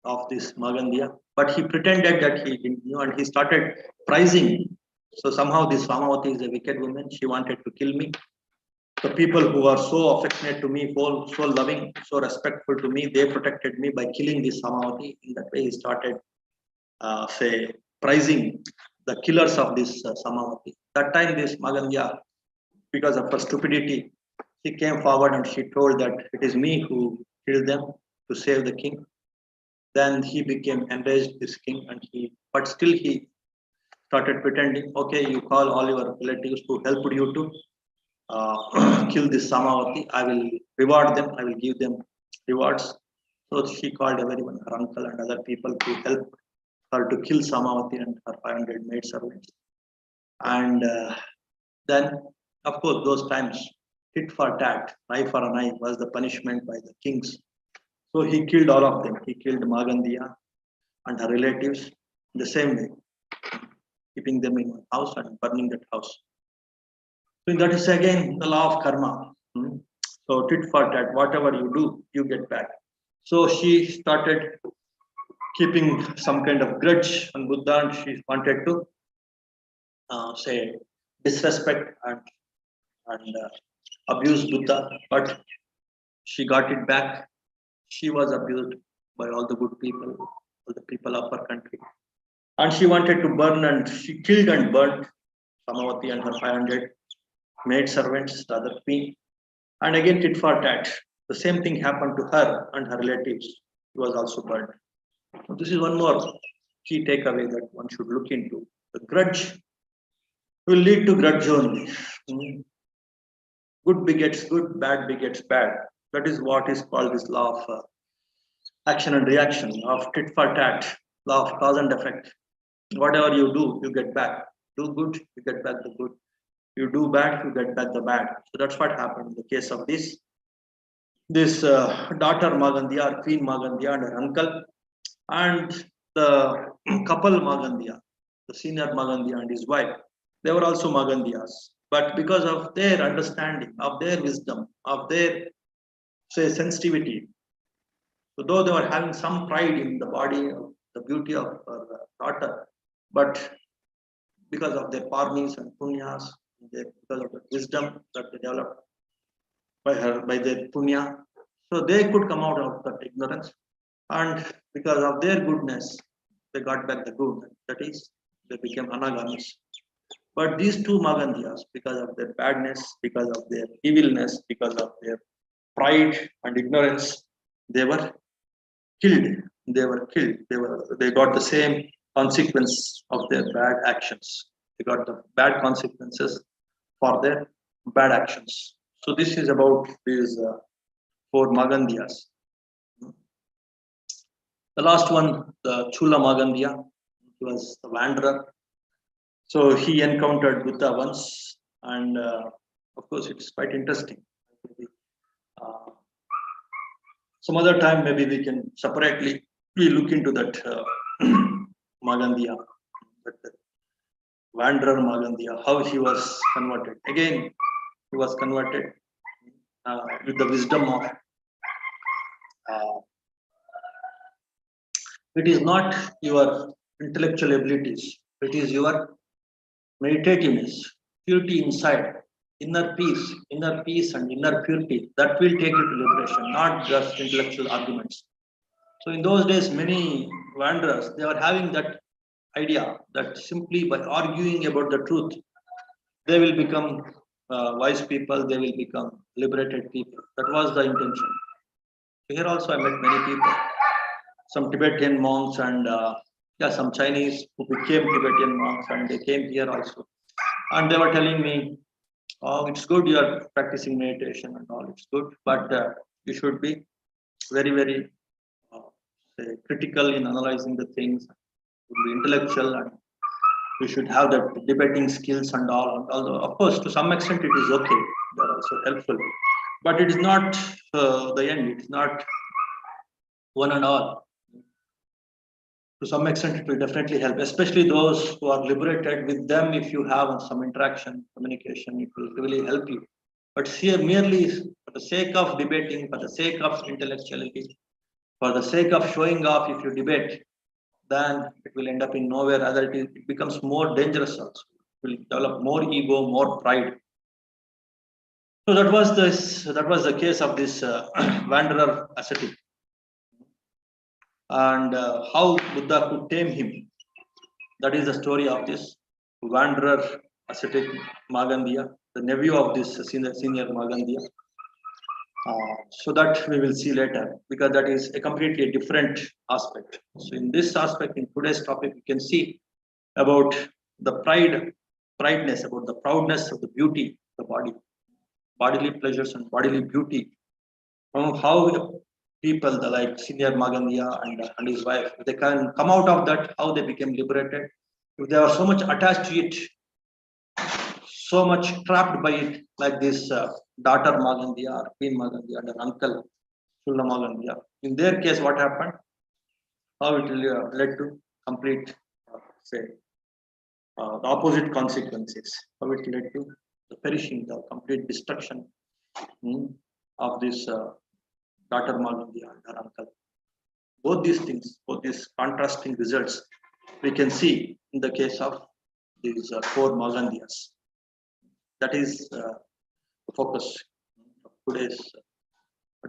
of this Magandiya, but he pretended that he didn't know, and he started prizing. So somehow this Samavati is a wicked woman. She wanted to kill me. The people who are so affectionate to me, so loving, so respectful to me, they protected me by killing this Samavati. In that way, he started, prizing the killers of this Samavati. That time, this Magandiya, because of her stupidity, she came forward and she told that it is me who killed them to save the king. Then he became enraged, this king, but still he started pretending, okay, you call all your relatives who helped you to kill this Samavati. I will reward them. I will give them rewards. So she called everyone, her uncle and other people to help her to kill Samavati and her 500 maid servants. And then, of course, those times, tit for tat, eye for an eye was the punishment by the kings. So he killed all of them. He killed Magandiya and her relatives in the same way, keeping them in one house and burning that house. So that is again the law of karma. So tit for tat, whatever you do, you get back. So she started keeping some kind of grudge on Buddha, and she wanted to say disrespect and abuse Buddha, but she got it back. She was abused by all the good people, all the people of her country, and she wanted to burn, and she killed and burnt Samavati and her 500 maid servants, the other queen, and again tit for tat. The same thing happened to her and her relatives. She was also burned. So this is one more key takeaway that one should look into. The grudge will lead to grudge only. Good begets good, bad begets bad. That is what is called this law of action and reaction, of tit for tat, law of cause and effect. Whatever you do, you get back. Do good, you get back the good. You do bad, you get back the bad. So that's what happened in the case of this daughter Magandiya, or Queen Magandiya, and her uncle, and the couple Magandiya, the senior Magandiya and his wife. They were also Magandiyas, but because of their understanding, of their wisdom, of their sensitivity, so though they were having some pride in the body, of the beauty of her daughter, but because of their parmis and punyas, because of the wisdom that they developed by their punya, so they could come out of that ignorance, and because of their goodness, they got back the good. That is, they became anagamis. But these two Magandiyas, because of their badness, because of their evilness, because of their pride and ignorance, they were killed. They were killed. They got the same consequence of their bad actions. They got the bad consequences for their bad actions. So this is about these four Magandiyas. The last one, the Chula Magandiya, he was the wanderer. So he encountered Buddha once, and of course, it's quite interesting. Some other time, maybe we can separately look into that Magandiya, that wanderer Magandiya, how he was converted. Again, he was converted with the wisdom of. It is not your intellectual abilities; it is your meditativeness, purity inside, inner peace and inner purity that will take you to liberation, not just intellectual arguments. So in those days, many wanderers, they were having that idea that simply by arguing about the truth, they will become wise people, they will become liberated people. That was the intention. So here also I met many people, some Tibetan monks and some Chinese who became Tibetan monks, and they came here also. And they were telling me, oh, it's good you are practicing meditation and all, it's good, but you should be very, very critical in analyzing the things, should be intellectual, and you should have that debating skills and all. Although, of course, to some extent it is okay, they're also helpful, but it is not the end, it is not one and all. To some extent, it will definitely help, especially those who are liberated. With them, if you have some interaction, communication, it will really help you. But here, merely for the sake of debating, for the sake of intellectuality, for the sake of showing off, if you debate, then it will end up in nowhere. Rather, it becomes more dangerous also. It will develop more ego, more pride. So that was this. That was the case of this wanderer ascetic, and how Buddha could tame him. That is the story of this wanderer ascetic Magandiya, the nephew of this senior Magandiya. So that we will see later, because that is a completely different aspect. So in this aspect, in today's topic, we can see about the prideness, about the proudness of the beauty of the body, bodily pleasures and bodily beauty. How the people, the like Senior Magandiya and his wife, they can come out of that, how they became liberated. If they are so much attached to it, so much trapped by it, like this daughter Magandiya or Queen Magandiya and her uncle Sulla Magandiya. In their case, what happened? How it led to complete, say, the opposite consequences. How it led to the perishing, the complete destruction of this daughter Magandiya and her uncle. Both these things, both these contrasting results, we can see in the case of these four Magandiyas. That is the focus of today's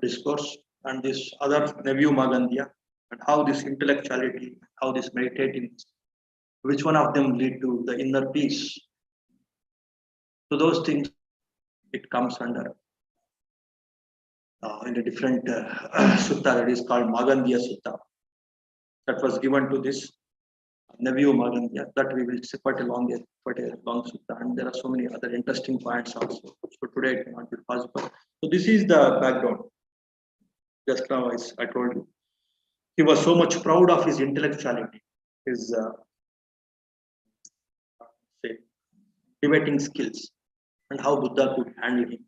discourse, and this other nephew Magandiya, and how this intellectuality, how this meditating, which one of them lead to the inner peace. So those things, it comes under in a different sutta that is called Magandiya Sutta, that was given to this nephew Magandiya. That we will see quite a long sutta, and there are so many other interesting points also. So today it cannot be possible. So this is the background. Just now I told you, he was so much proud of his intellectuality, his say debating skills, and how Buddha could handle him.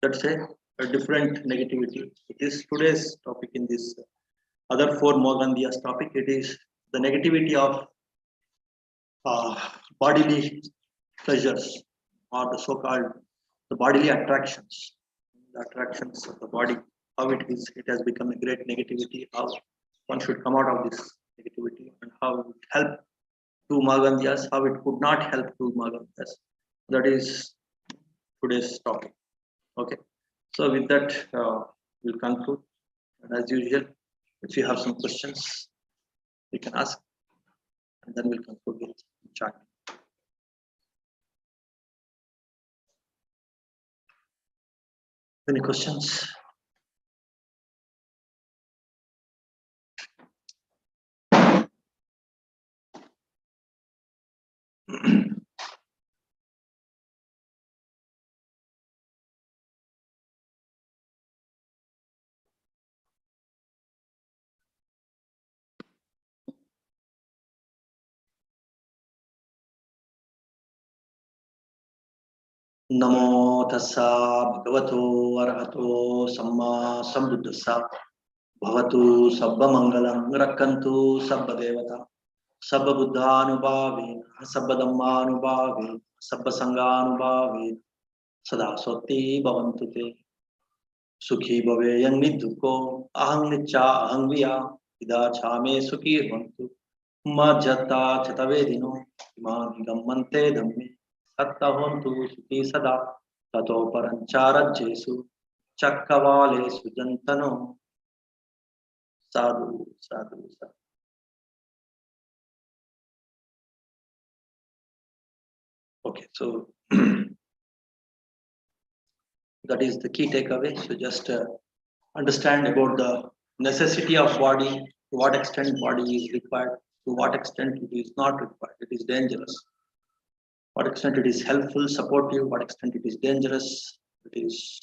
That's a different negativity. It is today's topic in this other four Mogandiya's topic. It is the negativity of bodily pleasures, or the so-called the bodily attractions, the attractions of the body. How it is, it has become a great negativity. How one should come out of this negativity, and how it help two Magandiyas, how it could not help two Magandiyas. That is today's topic. Okay. So with that, we'll conclude. And as usual, if you have some questions, you can ask, and then we'll conclude with chat. Any questions? नमो तस्सा भगवतो अरहतो सम्मा सम्बुद्धस्सा भवतु सर्वमंगलं रक्षन्तु सर्वदेवता सर्वबुद्धानुभावेन सर्वधम्मानुभावेन सर्वसंगानुभावेन सदा सोति भवन्तु ते सुखी भवेयं निदुःखो अहं निच्चा अहं विया इदा छामे सुखी भवन्तु मज्जता चतवेदिनो इमानि गम्मन्ते धम्मे सत्तहोन्तु सुखी सदा ततो परञ्चारज्जेषु चक्रवालेषु जन्तनो साधु साधु साधु. Okay, so that is the key takeaway. So just understand about the necessity of body, to what extent body is required, to what extent it is not required, it is dangerous, what extent it is helpful, supportive, what extent it is dangerous, it is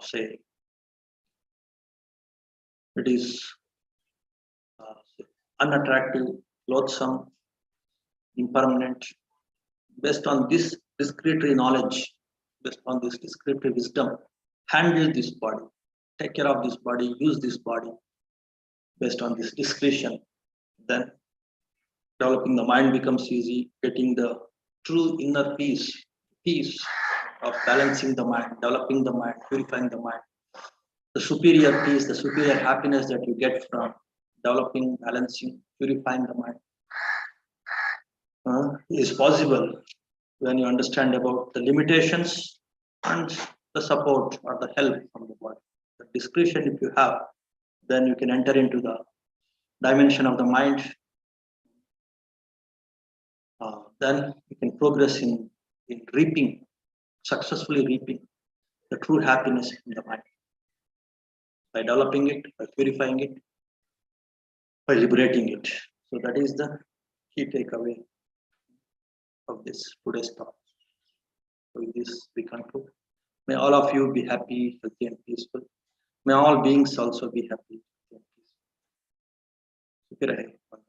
say it is unattractive, loathsome, impermanent. Based on this discrete knowledge, based on this discrete wisdom, handle this body, take care of this body, use this body based on this discretion. Then developing the mind becomes easy, getting the true inner peace of balancing the mind, developing the mind, purifying the mind. The superior peace, the superior happiness that you get from developing, balancing, purifying the mind is possible when you understand about the limitations and the support or the help from the body. The discretion, if you have, then you can enter into the dimension of the mind. Then you can progress in reaping, successfully reaping the true happiness in the mind by developing it, by purifying it, by liberating it. So that is the key takeaway of this today's talk. So with this we conclude. May all of you be happy, healthy, and peaceful. May all beings also be happy, healthy, and peaceful.